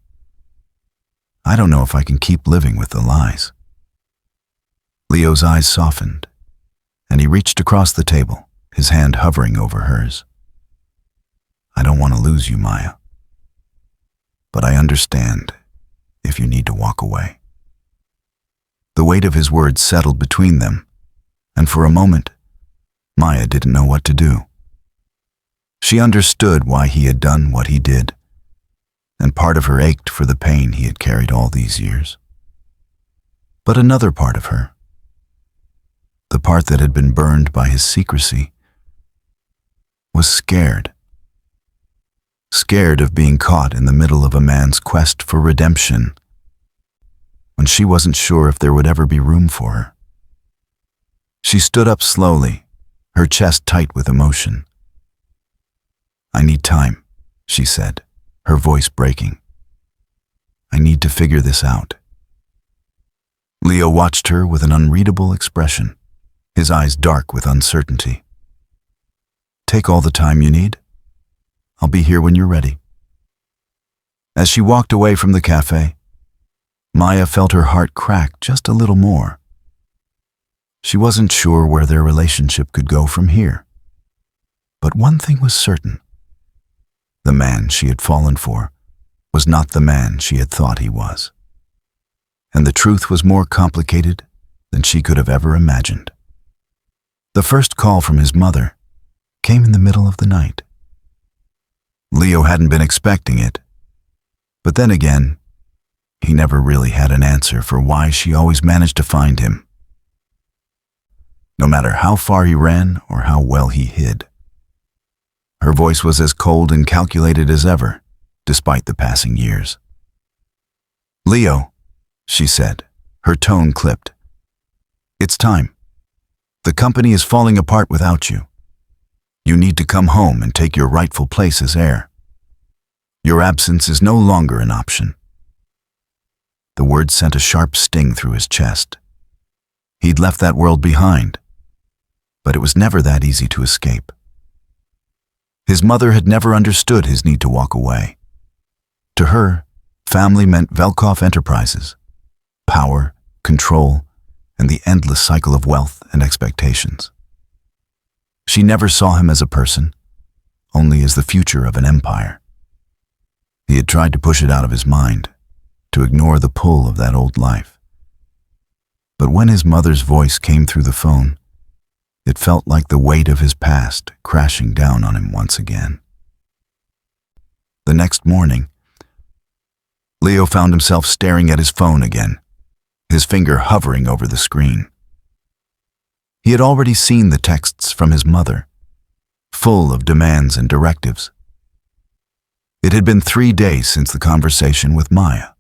"I don't know if I can keep living with the lies." Leo's eyes softened, and he reached across the table, his hand hovering over hers. "I don't want to lose you, Maya. But I understand if you need to walk away." The weight of his words settled between them, and for a moment, Maya didn't know what to do. She understood why he had done what he did, and part of her ached for the pain he had carried all these years. But another part of her, the part that had been burned by his secrecy, was scared. Scared of being caught in the middle of a man's quest for redemption, when she wasn't sure if there would ever be room for her. She stood up slowly, her chest tight with emotion. "I need time," she said, her voice breaking. "I need to figure this out." Leo watched her with an unreadable expression, his eyes dark with uncertainty. "Take all the time you need. I'll be here when you're ready." As she walked away from the cafe, Maya felt her heart crack just a little more. She wasn't sure where their relationship could go from here. But one thing was certain. The man she had fallen for was not the man she had thought he was. And the truth was more complicated than she could have ever imagined. The first call from his mother came in the middle of the night. Leo hadn't been expecting it, but then again, he never really had an answer for why she always managed to find him, no matter how far he ran or how well he hid. Her voice was as cold and calculated as ever, despite the passing years. "Leo," she said, her tone clipped. "It's time. The company is falling apart without you. You need to come home and take your rightful place as heir. Your absence is no longer an option." The word sent a sharp sting through his chest. He'd left that world behind, but it was never that easy to escape. His mother had never understood his need to walk away. To her, family meant Velkov Enterprises, power, control, and the endless cycle of wealth and expectations. She never saw him as a person, only as the future of an empire. He had tried to push it out of his mind, to ignore the pull of that old life. But when his mother's voice came through the phone, it felt like the weight of his past crashing down on him once again. The next morning, Leo found himself staring at his phone again, his finger hovering over the screen. He had already seen the texts from his mother, full of demands and directives. It had been 3 days since the conversation with Maya.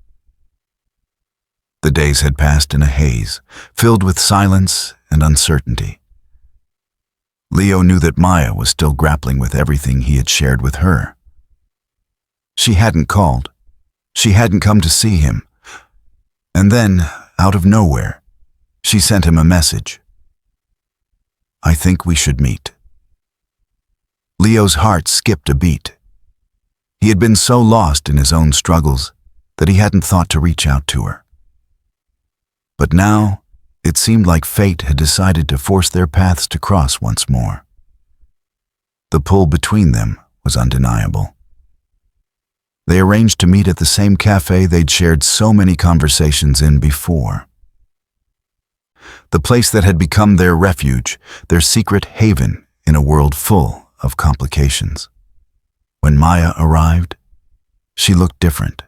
The days had passed in a haze, filled with silence and uncertainty. Leo knew that Maya was still grappling with everything he had shared with her. She hadn't called. She hadn't come to see him. And then, out of nowhere, she sent him a message. "I think we should meet." Leo's heart skipped a beat. He had been so lost in his own struggles that he hadn't thought to reach out to her. But now, it seemed like fate had decided to force their paths to cross once more. The pull between them was undeniable. They arranged to meet at the same cafe they'd shared so many conversations in before. The place that had become their refuge, their secret haven in a world full of complications. When Maya arrived, she looked different.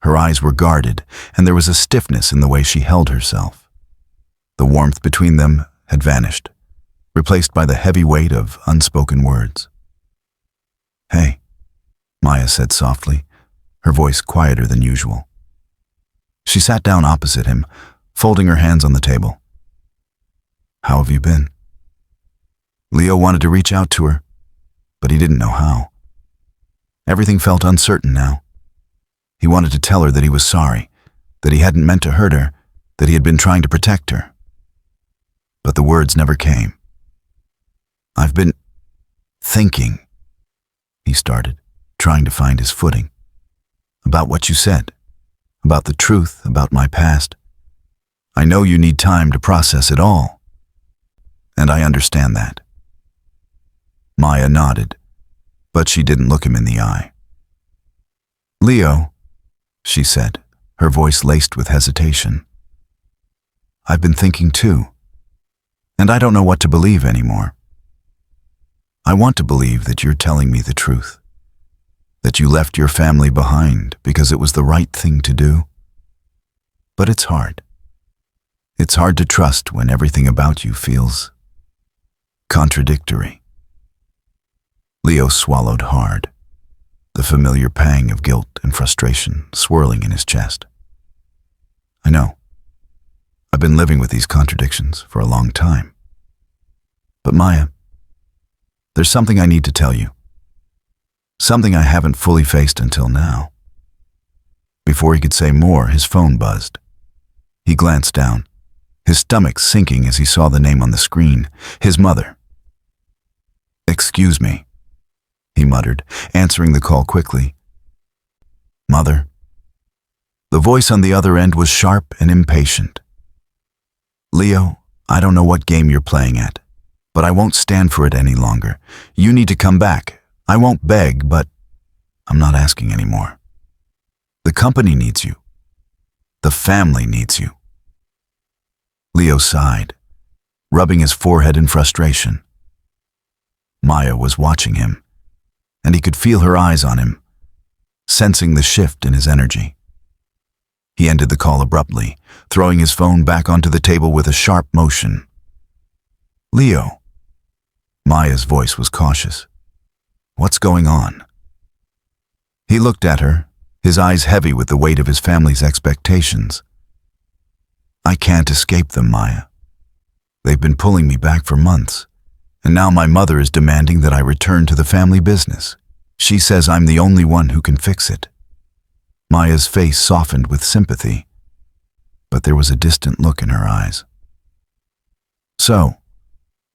Her eyes were guarded, and there was a stiffness in the way she held herself. The warmth between them had vanished, replaced by the heavy weight of unspoken words. "Hey," Maya said softly, her voice quieter than usual. She sat down opposite him, folding her hands on the table. "How have you been?" Leo wanted to reach out to her, but he didn't know how. Everything felt uncertain now. He wanted to tell her that he was sorry, that he hadn't meant to hurt her, that he had been trying to protect her. But the words never came. "I've been thinking," he started, trying to find his footing. "About what you said, about the truth, about my past. I know you need time to process it all, and I understand that." Maya nodded, but she didn't look him in the eye. "Leo," she said, her voice laced with hesitation. "I've been thinking too, and I don't know what to believe anymore. I want to believe that you're telling me the truth, that you left your family behind because it was the right thing to do. But it's hard. It's hard to trust when everything about you feels contradictory." Leo swallowed hard, the familiar pang of guilt and frustration swirling in his chest. "I know. I've been living with these contradictions for a long time. But Maya, there's something I need to tell you. Something I haven't fully faced until now." Before he could say more, his phone buzzed. He glanced down, his stomach sinking as he saw the name on the screen, his mother. "Excuse me," he muttered, answering the call quickly. "Mother?" The voice on the other end was sharp and impatient. "Leo, I don't know what game you're playing at, but I won't stand for it any longer. You need to come back. I won't beg, but I'm not asking anymore. The company needs you. The family needs you." Leo sighed, rubbing his forehead in frustration. Maya was watching him, and he could feel her eyes on him, sensing the shift in his energy. He ended the call abruptly, throwing his phone back onto the table with a sharp motion. "Leo." Maya's voice was cautious. "What's going on?" He looked at her, his eyes heavy with the weight of his family's expectations. "I can't escape them, Maya. They've been pulling me back for months, and now my mother is demanding that I return to the family business. She says I'm the only one who can fix it." Maya's face softened with sympathy, but there was a distant look in her eyes. "So,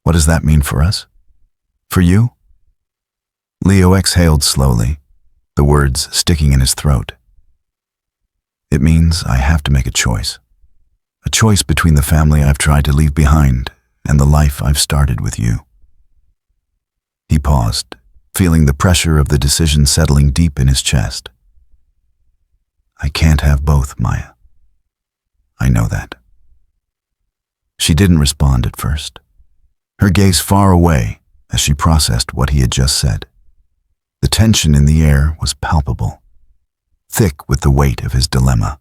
what does that mean for us? For you?" Leo exhaled slowly, the words sticking in his throat. "It means I have to make a choice. A choice between the family I've tried to leave behind and the life I've started with you." He paused, feeling the pressure of the decision settling deep in his chest. "I can't have both, Maya. I know that." She didn't respond at first, her gaze far away as she processed what he had just said. The tension in the air was palpable, thick with the weight of his dilemma.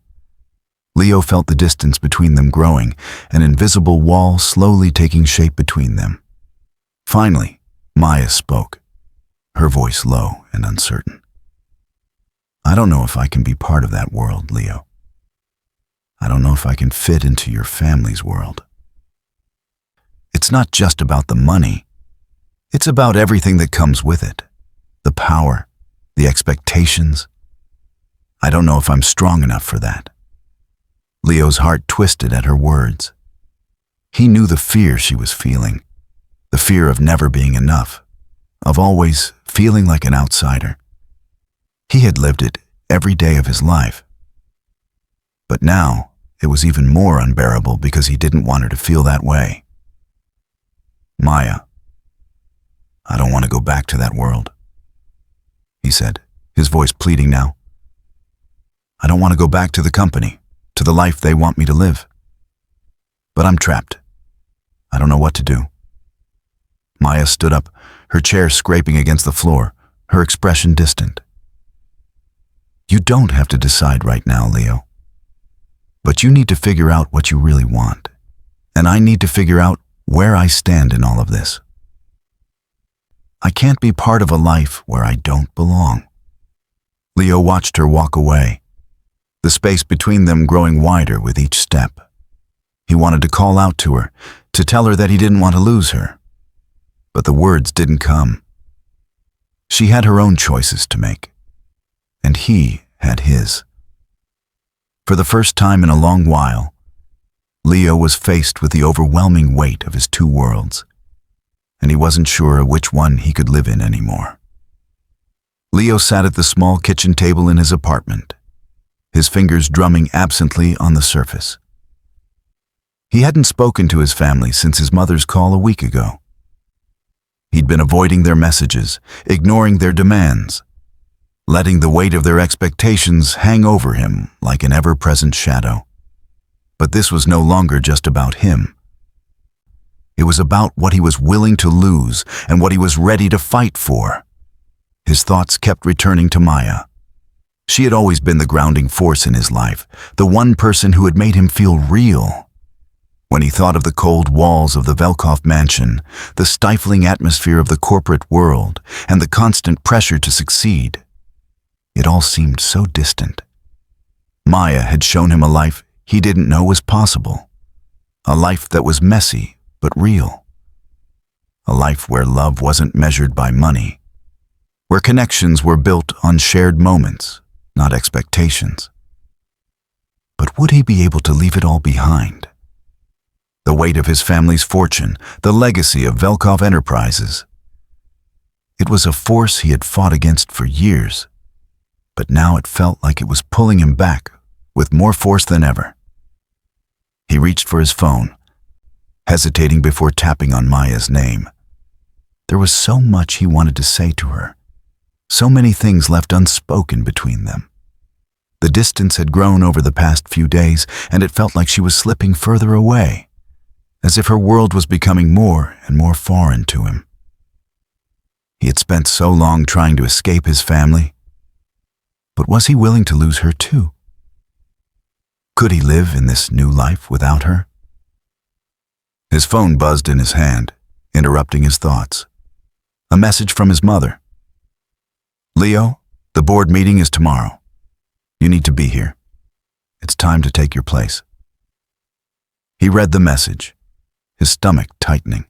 Leo felt the distance between them growing, an invisible wall slowly taking shape between them. Finally, Maya spoke, her voice low and uncertain. "I don't know if I can be part of that world, Leo. I don't know if I can fit into your family's world. It's not just about the money. It's about everything that comes with it. The power, the expectations. I don't know if I'm strong enough for that." Leo's heart twisted at her words. He knew the fear she was feeling, the fear of never being enough, of always feeling like an outsider. He had lived it every day of his life. But now, it was even more unbearable because he didn't want her to feel that way. "Maya, I don't want to go back to that world," he said, his voice pleading now. "I don't want to go back to the company, to the life they want me to live. But I'm trapped. I don't know what to do." Maya stood up, her chair scraping against the floor, her expression distant. "You don't have to decide right now, Leo. But you need to figure out what you really want, and I need to figure out where I stand in all of this. I can't be part of a life where I don't belong." Leo watched her walk away, the space between them growing wider with each step. He wanted to call out to her, to tell her that he didn't want to lose her. But the words didn't come. She had her own choices to make, and he had his. For the first time in a long while, Leo was faced with the overwhelming weight of his two worlds, and he wasn't sure which one he could live in anymore. Leo sat at the small kitchen table in his apartment, his fingers drumming absently on the surface. He hadn't spoken to his family since his mother's call a week ago. He'd been avoiding their messages, ignoring their demands, letting the weight of their expectations hang over him like an ever-present shadow. But this was no longer just about him. It was about what he was willing to lose and what he was ready to fight for. His thoughts kept returning to Maya. She had always been the grounding force in his life, the one person who had made him feel real. When he thought of the cold walls of the Velkov mansion, the stifling atmosphere of the corporate world, and the constant pressure to succeed, it all seemed so distant. Maya had shown him a life he didn't know was possible, a life that was messy but real, a life where love wasn't measured by money, where connections were built on shared moments, not expectations. But would he be able to leave it all behind? The weight of his family's fortune, the legacy of Velkov Enterprises. It was a force he had fought against for years, but now it felt like it was pulling him back with more force than ever. He reached for his phone, hesitating before tapping on Maya's name. There was so much he wanted to say to her, so many things left unspoken between them. The distance had grown over the past few days, and it felt like she was slipping further away, as if her world was becoming more and more foreign to him. He had spent so long trying to escape his family, but was he willing to lose her too? Could he live in this new life without her? His phone buzzed in his hand, interrupting his thoughts. A message from his mother. "Leo, the board meeting is tomorrow. You need to be here. It's time to take your place." He read the message, his stomach tightening.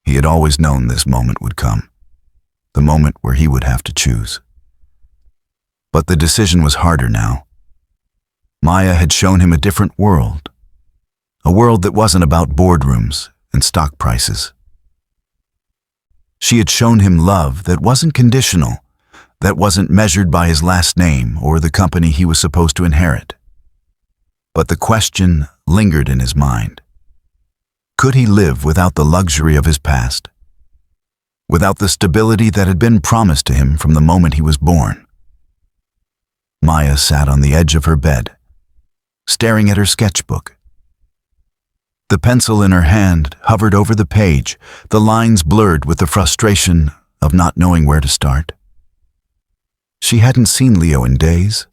He had always known this moment would come, the moment where he would have to choose. But the decision was harder now. Maya had shown him a different world, a world that wasn't about boardrooms and stock prices. She had shown him love that wasn't conditional, that wasn't measured by his last name or the company he was supposed to inherit. But the question lingered in his mind. Could he live without the luxury of his past? Without the stability that had been promised to him from the moment he was born? Maya sat on the edge of her bed, staring at her sketchbook. The pencil in her hand hovered over the page, the lines blurred with the frustration of not knowing where to start. She hadn't seen Leo in days,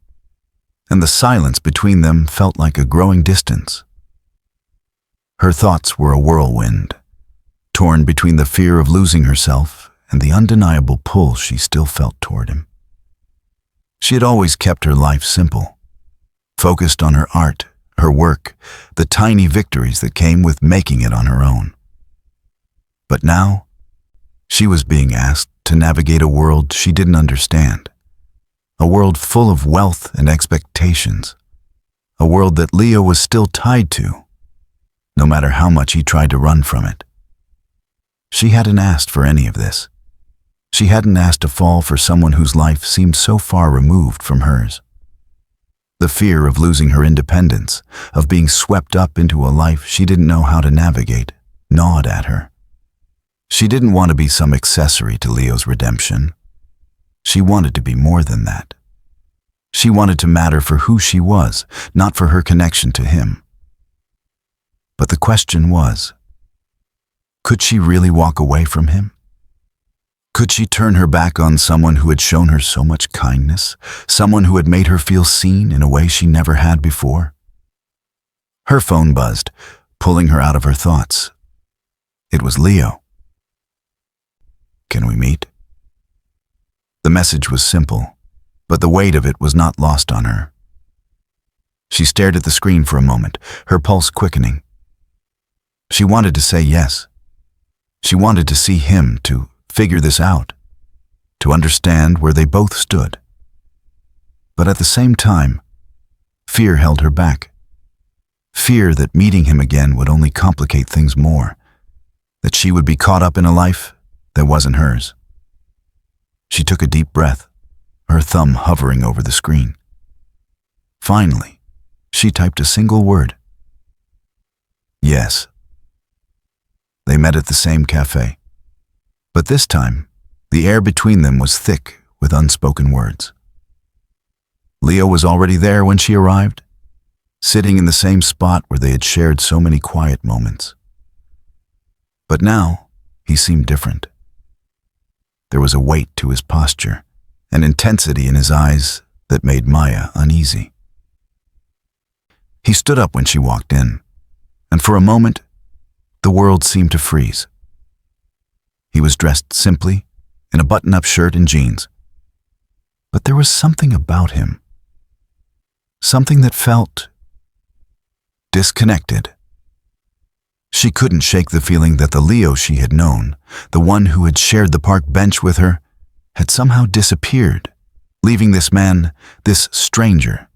and the silence between them felt like a growing distance. Her thoughts were a whirlwind, torn between the fear of losing herself and the undeniable pull she still felt toward him. She had always kept her life simple, focused on her art, her work, the tiny victories that came with making it on her own. But now, she was being asked to navigate a world she didn't understand, a world full of wealth and expectations, a world that Leo was still tied to, no matter how much he tried to run from it. She hadn't asked for any of this. She hadn't asked to fall for someone whose life seemed so far removed from hers. The fear of losing her independence, of being swept up into a life she didn't know how to navigate, gnawed at her. She didn't want to be some accessory to Leo's redemption. She wanted to be more than that. She wanted to matter for who she was, not for her connection to him. But the question was, could she really walk away from him? Could she turn her back on someone who had shown her so much kindness, someone who had made her feel seen in a way she never had before? Her phone buzzed, pulling her out of her thoughts. It was Leo. "Can we meet?" The message was simple, but the weight of it was not lost on her. She stared at the screen for a moment, her pulse quickening. She wanted to say yes. She wanted to see him, to figure this out, to understand where they both stood. But at the same time, fear held her back. Fear that meeting him again would only complicate things more, that she would be caught up in a life that wasn't hers. She took a deep breath, her thumb hovering over the screen. Finally, she typed a single word. Yes. They met at the same cafe. But this time, the air between them was thick with unspoken words. Leo was already there when she arrived, sitting in the same spot where they had shared so many quiet moments. But now, he seemed different. There was a weight to his posture, an intensity in his eyes that made Maya uneasy. He stood up when she walked in, and for a moment, the world seemed to freeze. He was dressed simply, in a button-up shirt and jeans. But there was something about him, something that felt disconnected. She couldn't shake the feeling that the Leo she had known, the one who had shared the park bench with her, had somehow disappeared, leaving this man, this stranger,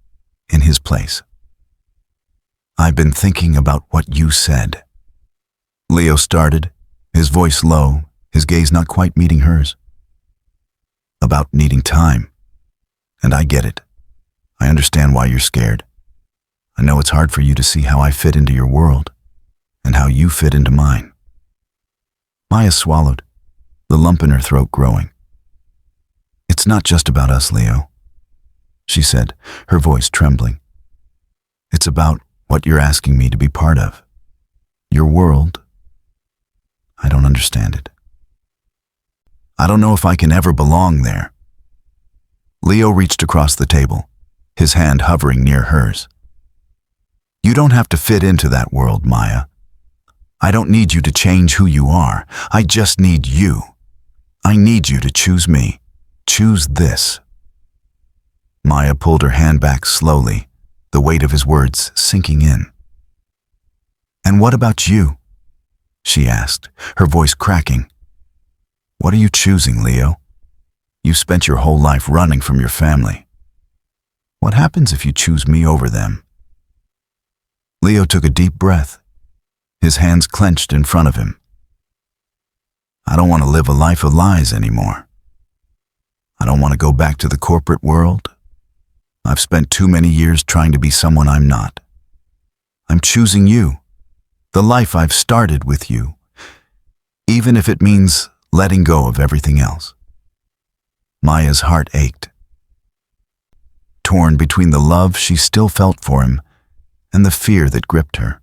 in his place. "I've been thinking about what you said." Leo started, his voice low, his gaze not quite meeting hers. "About needing time. And I get it. I understand why you're scared. I know it's hard for you to see how I fit into your world, and how you fit into mine." Maya swallowed, the lump in her throat growing. "It's not just about us, Leo," she said, her voice trembling. "It's about what you're asking me to be part of. Your world. I don't understand it. I don't know if I can ever belong there." Leo reached across the table, his hand hovering near hers. "You don't have to fit into that world, Maya. I don't need you to change who you are. I just need you. I need you to choose me. Choose this." Maya pulled her hand back slowly, the weight of his words sinking in. "And what about you?" she asked, her voice cracking. "What are you choosing, Leo? You spent your whole life running from your family. What happens if you choose me over them?" Leo took a deep breath, his hands clenched in front of him. "I don't want to live a life of lies anymore. I don't want to go back to the corporate world. I've spent too many years trying to be someone I'm not. I'm choosing you, the life I've started with you, even if it means letting go of everything else." Maya's heart ached, torn between the love she still felt for him and the fear that gripped her.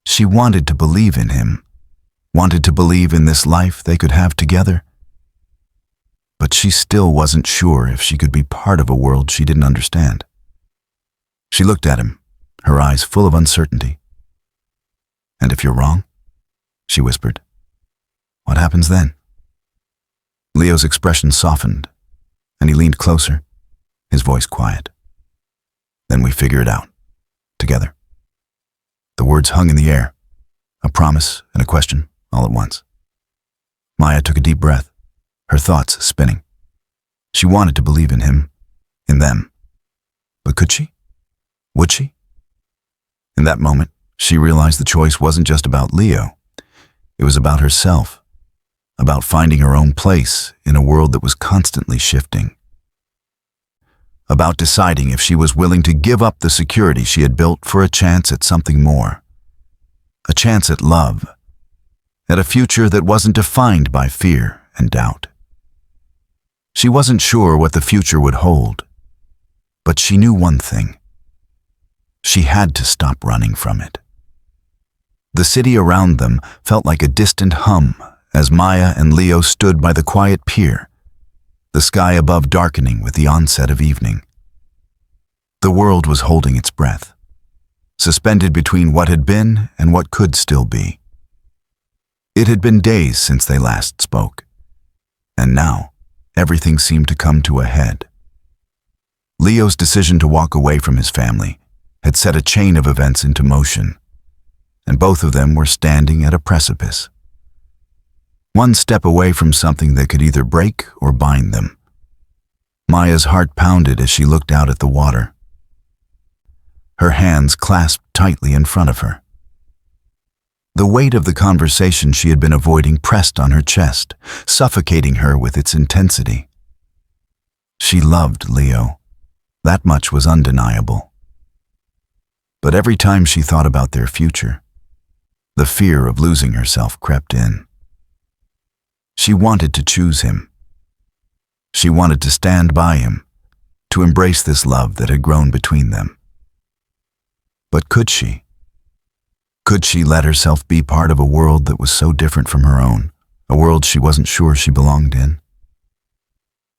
She wanted to believe in him, wanted to believe in this life they could have together. But she still wasn't sure if she could be part of a world she didn't understand. She looked at him, her eyes full of uncertainty. "And if you're wrong?" she whispered. "What happens then?" Leo's expression softened, and he leaned closer, his voice quiet. "Then we figure it out, together." The words hung in the air, a promise and a question all at once. Maya took a deep breath, her thoughts spinning. She wanted to believe in him, in them. But could she? Would she? In that moment, she realized the choice wasn't just about Leo. It was about herself, about finding her own place in a world that was constantly shifting. About deciding if she was willing to give up the security she had built for a chance at something more. A chance at love, at a future that wasn't defined by fear and doubt. She wasn't sure what the future would hold, but she knew one thing. She had to stop running from it. The city around them felt like a distant hum as Maya and Leo stood by the quiet pier, the sky above darkening with the onset of evening. The world was holding its breath, suspended between what had been and what could still be. It had been days since they last spoke, and now everything seemed to come to a head. Leo's decision to walk away from his family had set a chain of events into motion, and both of them were standing at a precipice. One step away from something that could either break or bind them. Maya's heart pounded as she looked out at the water. Her hands clasped tightly in front of her. The weight of the conversation she had been avoiding pressed on her chest, suffocating her with its intensity. She loved Leo. That much was undeniable. But every time she thought about their future, the fear of losing herself crept in. She wanted to choose him. She wanted to stand by him, to embrace this love that had grown between them. But could she? Could she let herself be part of a world that was so different from her own, a world she wasn't sure she belonged in?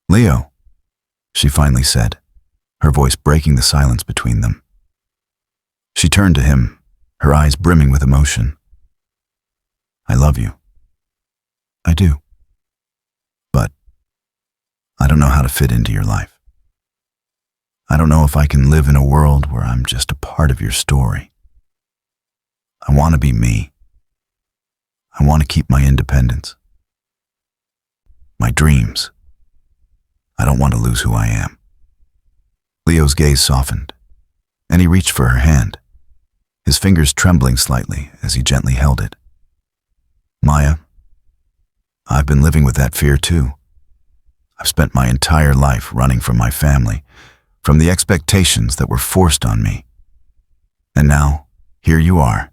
"Leo," she finally said, her voice breaking the silence between them. She turned to him, her eyes brimming with emotion. "I love you. I do. But I don't know how to fit into your life. I don't know if I can live in a world where I'm just a part of your story. I want to be me. I want to keep my independence. My dreams. I don't want to lose who I am." Leo's gaze softened, and he reached for her hand, his fingers trembling slightly as he gently held it. Maya, I've been living with that fear too. I've spent my entire life running from my family, from the expectations that were forced on me. And now, here you are,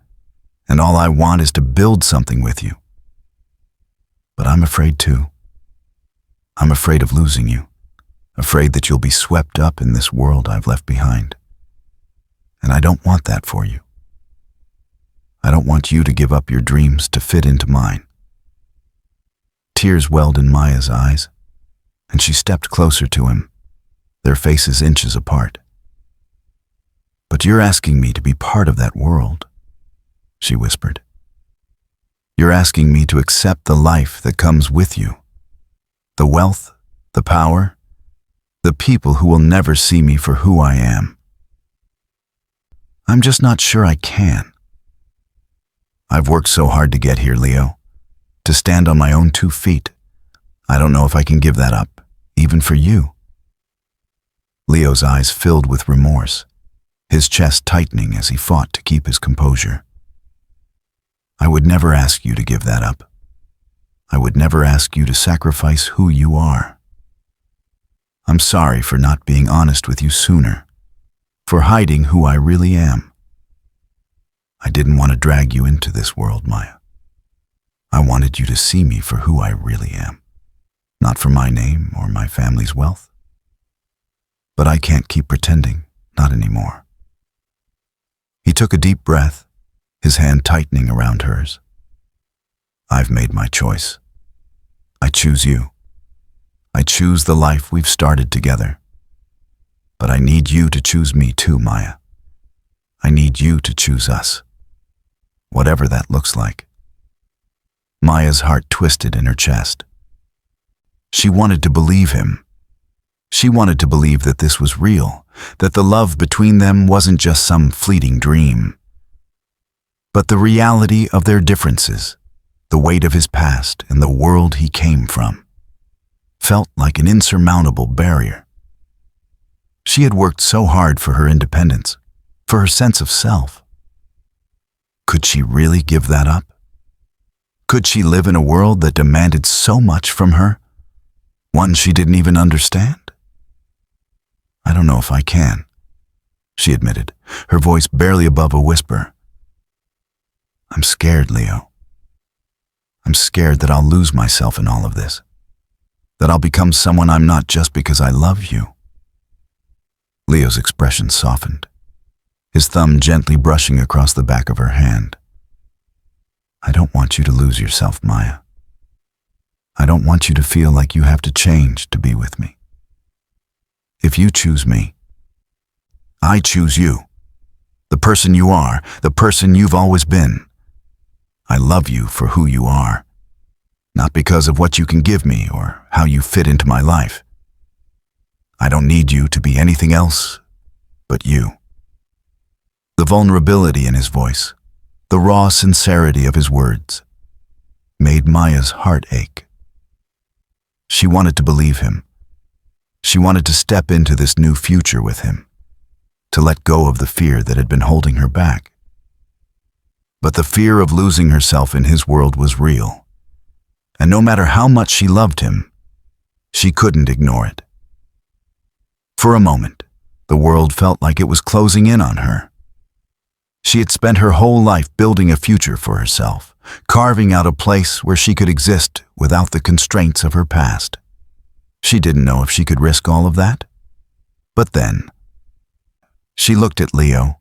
and all I want is to build something with you. But I'm afraid too. I'm afraid of losing you, afraid that you'll be swept up in this world I've left behind. And I don't want that for you. I don't want you to give up your dreams to fit into mine. Tears welled in Maya's eyes, and she stepped closer to him, their faces inches apart. But you're asking me to be part of that world, she whispered. You're asking me to accept the life that comes with you, the wealth, the power, the people who will never see me for who I am. I'm just not sure I can. I've worked so hard to get here, Leo, to stand on my own 2 feet. I don't know if I can give that up, even for you. Leo's eyes filled with remorse, his chest tightening as he fought to keep his composure. I would never ask you to give that up. I would never ask you to sacrifice who you are. I'm sorry for not being honest with you sooner, for hiding who I really am. I didn't want to drag you into this world, Maya. I wanted you to see me for who I really am, not for my name or my family's wealth. But I can't keep pretending, not anymore. He took a deep breath, his hand tightening around hers. I've made my choice. I choose you. I choose the life we've started together. But I need you to choose me too, Maya. I need you to choose us, whatever that looks like. Maya's heart twisted in her chest. She wanted to believe him. She wanted to believe that this was real, that the love between them wasn't just some fleeting dream, but the reality of their differences, the weight of his past and the world he came from, felt like an insurmountable barrier. She had worked so hard for her independence, for her sense of self. Could she really give that up? Could she live in a world that demanded so much from her, one she didn't even understand? I don't know if I can, she admitted, her voice barely above a whisper. I'm scared, Leo. I'm scared that I'll lose myself in all of this, that I'll become someone I'm not just because I love you. Leo's expression softened, his thumb gently brushing across the back of her hand. I don't want you to lose yourself, Maya. I don't want you to feel like you have to change to be with me. If you choose me, I choose you, the person you are, the person you've always been. I love you for who you are, not because of what you can give me or how you fit into my life. I don't need you to be anything else but you. The vulnerability in his voice, the raw sincerity of his words, made Maya's heart ache. She wanted to believe him. She wanted to step into this new future with him, to let go of the fear that had been holding her back. But the fear of losing herself in his world was real, and no matter how much she loved him, she couldn't ignore it. For a moment, the world felt like it was closing in on her. She had spent her whole life building a future for herself, carving out a place where she could exist without the constraints of her past. She didn't know if she could risk all of that. But then, she looked at Leo,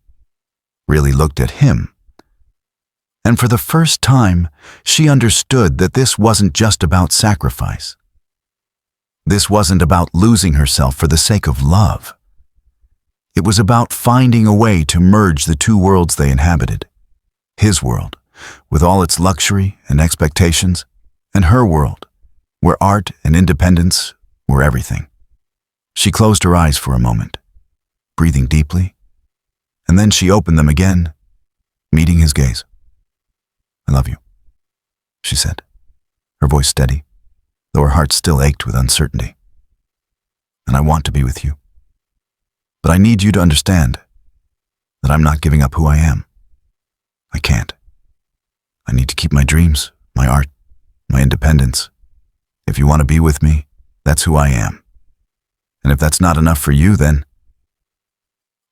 really looked at him. And for the first time, she understood that this wasn't just about sacrifice. This wasn't about losing herself for the sake of love. It was about finding a way to merge the two worlds they inhabited. His world, with all its luxury and expectations, and her world, where art and independence were everything. She closed her eyes for a moment, breathing deeply, and then she opened them again, meeting his gaze. I love you, she said, her voice steady, though her heart still ached with uncertainty. And I want to be with you. But I need you to understand that I'm not giving up who I am. I can't. I need to keep my dreams, my art, my independence. If you want to be with me, that's who I am. And if that's not enough for you, then...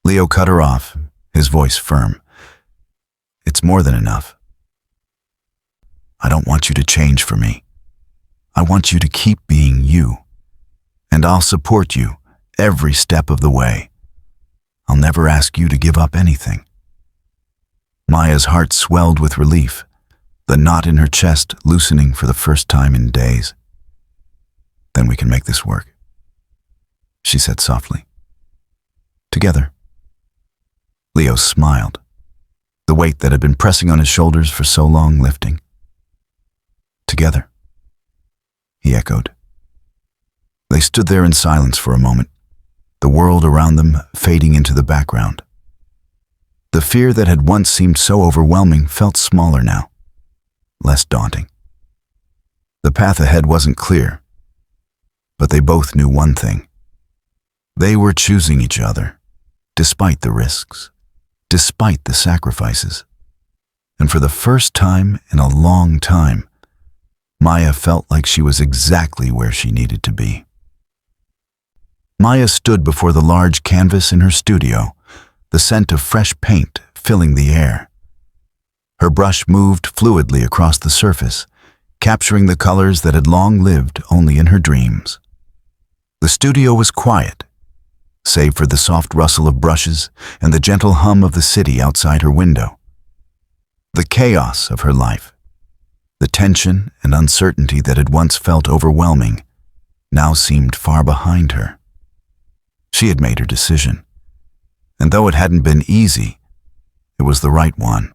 Leo cut her off, his voice firm. It's more than enough. I don't want you to change for me. I want you to keep being you. And I'll support you every step of the way. I'll never ask you to give up anything. Maya's heart swelled with relief, the knot in her chest loosening for the first time in days. Then we can make this work, she said softly. Together. Leo smiled, the weight that had been pressing on his shoulders for so long lifting. Together, he echoed. They stood there in silence for a moment, the world around them fading into the background. The fear that had once seemed so overwhelming felt smaller now, less daunting. The path ahead wasn't clear, but they both knew one thing. They were choosing each other, despite the risks, despite the sacrifices. And for the first time in a long time, Maya felt like she was exactly where she needed to be. Maya stood before the large canvas in her studio, the scent of fresh paint filling the air. Her brush moved fluidly across the surface, capturing the colors that had long lived only in her dreams. The studio was quiet, save for the soft rustle of brushes and the gentle hum of the city outside her window. The chaos of her life, the tension and uncertainty that had once felt overwhelming, now seemed far behind her. She had made her decision, and though it hadn't been easy, it was the right one.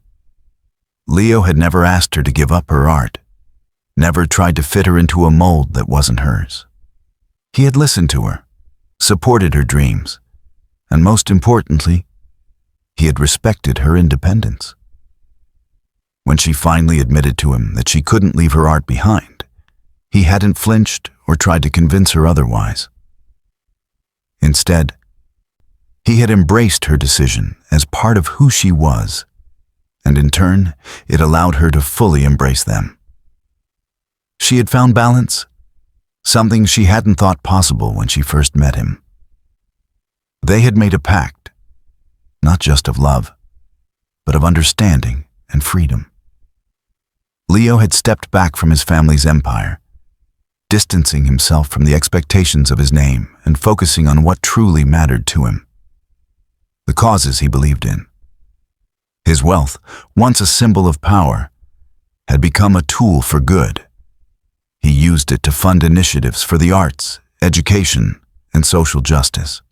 Leo had never asked her to give up her art, never tried to fit her into a mold that wasn't hers. He had listened to her, supported her dreams, and most importantly, he had respected her independence. When she finally admitted to him that she couldn't leave her art behind, he hadn't flinched or tried to convince her otherwise. Instead, he had embraced her decision as part of who she was, and in turn, it allowed her to fully embrace them. She had found balance, something she hadn't thought possible when she first met him. They had made a pact, not just of love, but of understanding and freedom. Leo had stepped back from his family's empire, distancing himself from the expectations of his name and focusing on what truly mattered to him. The causes he believed in. His wealth, once a symbol of power, had become a tool for good. He used it to fund initiatives for the arts, education, and social justice.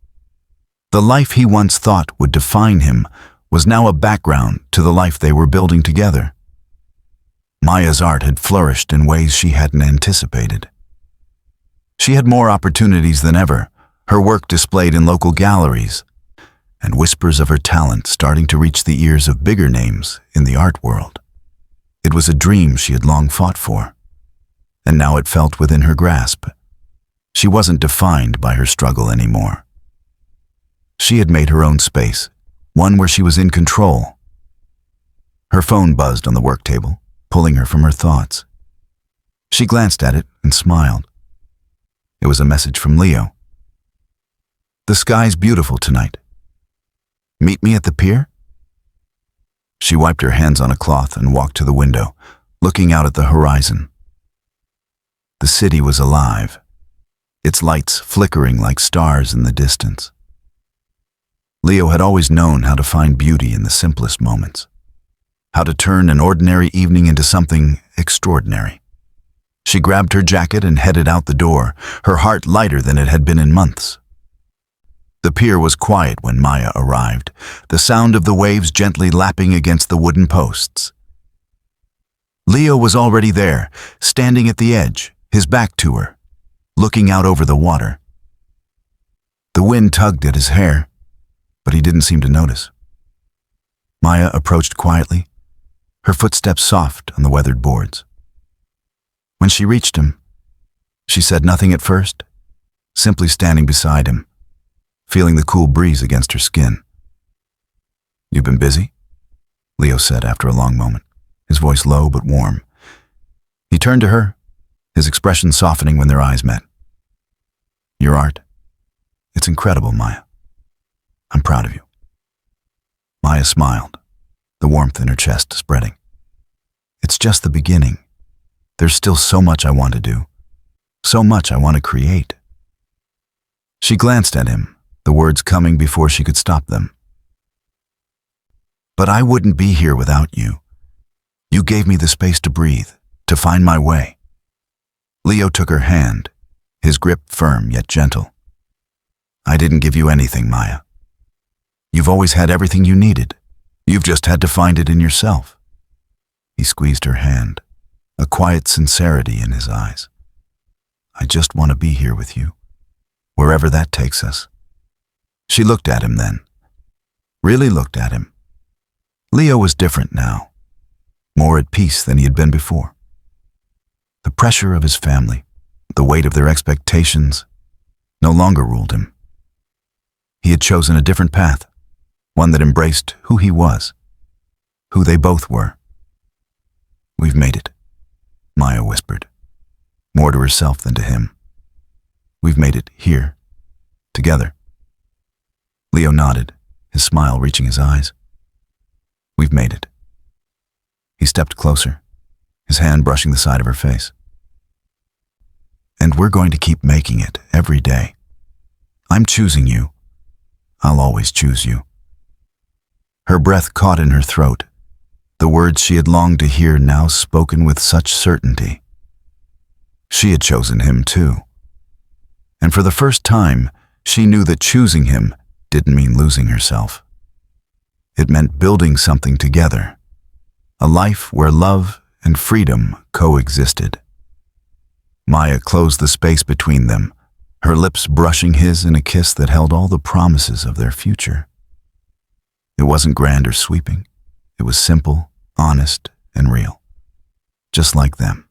The life he once thought would define him was now a background to the life they were building together. Maya's art had flourished in ways she hadn't anticipated. She had more opportunities than ever, her work displayed in local galleries, and whispers of her talent starting to reach the ears of bigger names in the art world. It was a dream she had long fought for, and now it felt within her grasp. She wasn't defined by her struggle anymore. She had made her own space, one where she was in control. Her phone buzzed on the work table, pulling her from her thoughts. She glanced at it and smiled. It was a message from Leo. "The sky's beautiful tonight. Meet me at the pier?" She wiped her hands on a cloth and walked to the window, looking out at the horizon. The city was alive, its lights flickering like stars in the distance. Leo had always known how to find beauty in the simplest moments, how to turn an ordinary evening into something extraordinary. She grabbed her jacket and headed out the door, her heart lighter than it had been in months. The pier was quiet when Maya arrived, the sound of the waves gently lapping against the wooden posts. Leo was already there, standing at the edge, his back to her, looking out over the water. The wind tugged at his hair, but he didn't seem to notice. Maya approached quietly, her footsteps soft on the weathered boards. When she reached him, she said nothing at first, simply standing beside him, feeling the cool breeze against her skin. "You've been busy?" Leo said after a long moment, his voice low but warm. He turned to her, his expression softening when their eyes met. "Your art, it's incredible, Maya. I'm proud of you." Maya smiled, the warmth in her chest spreading. "It's just the beginning. There's still so much I want to do, so much I want to create." She glanced at him, the words coming before she could stop them. "But I wouldn't be here without you. You gave me the space to breathe, to find my way." Leo took her hand, his grip firm yet gentle. "I didn't give you anything, Maya. You've always had everything you needed. You've just had to find it in yourself." He squeezed her hand, a quiet sincerity in his eyes. "I just want to be here with you, wherever that takes us." She looked at him then, really looked at him. Leo was different now, more at peace than he had been before. The pressure of his family, the weight of their expectations, no longer ruled him. He had chosen a different path, one that embraced who he was, who they both were. "We've made it," Maya whispered, more to herself than to him. "We've made it here, together." Leo nodded, his smile reaching his eyes. "We've made it." He stepped closer, his hand brushing the side of her face. "And we're going to keep making it every day. I'm choosing you. I'll always choose you." Her breath caught in her throat, the words she had longed to hear now spoken with such certainty. She had chosen him too. And for the first time, she knew that choosing him didn't mean losing herself. It meant building something together, a life where love and freedom coexisted. Maya closed the space between them, her lips brushing his in a kiss that held all the promises of their future. It wasn't grand or sweeping. It was simple, honest, and real, just like them.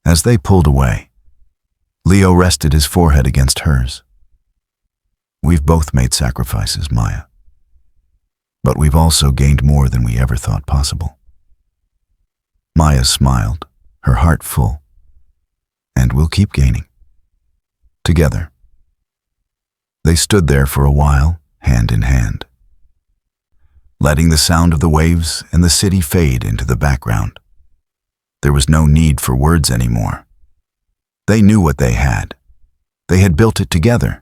As they pulled away, Leo rested his forehead against hers. "We've both made sacrifices, Maya. But we've also gained more than we ever thought possible." Maya smiled, her heart full. "And we'll keep gaining. Together." They stood there for a while, hand in hand, letting the sound of the waves and the city fade into the background. There was no need for words anymore. They knew what they had. They had built it together.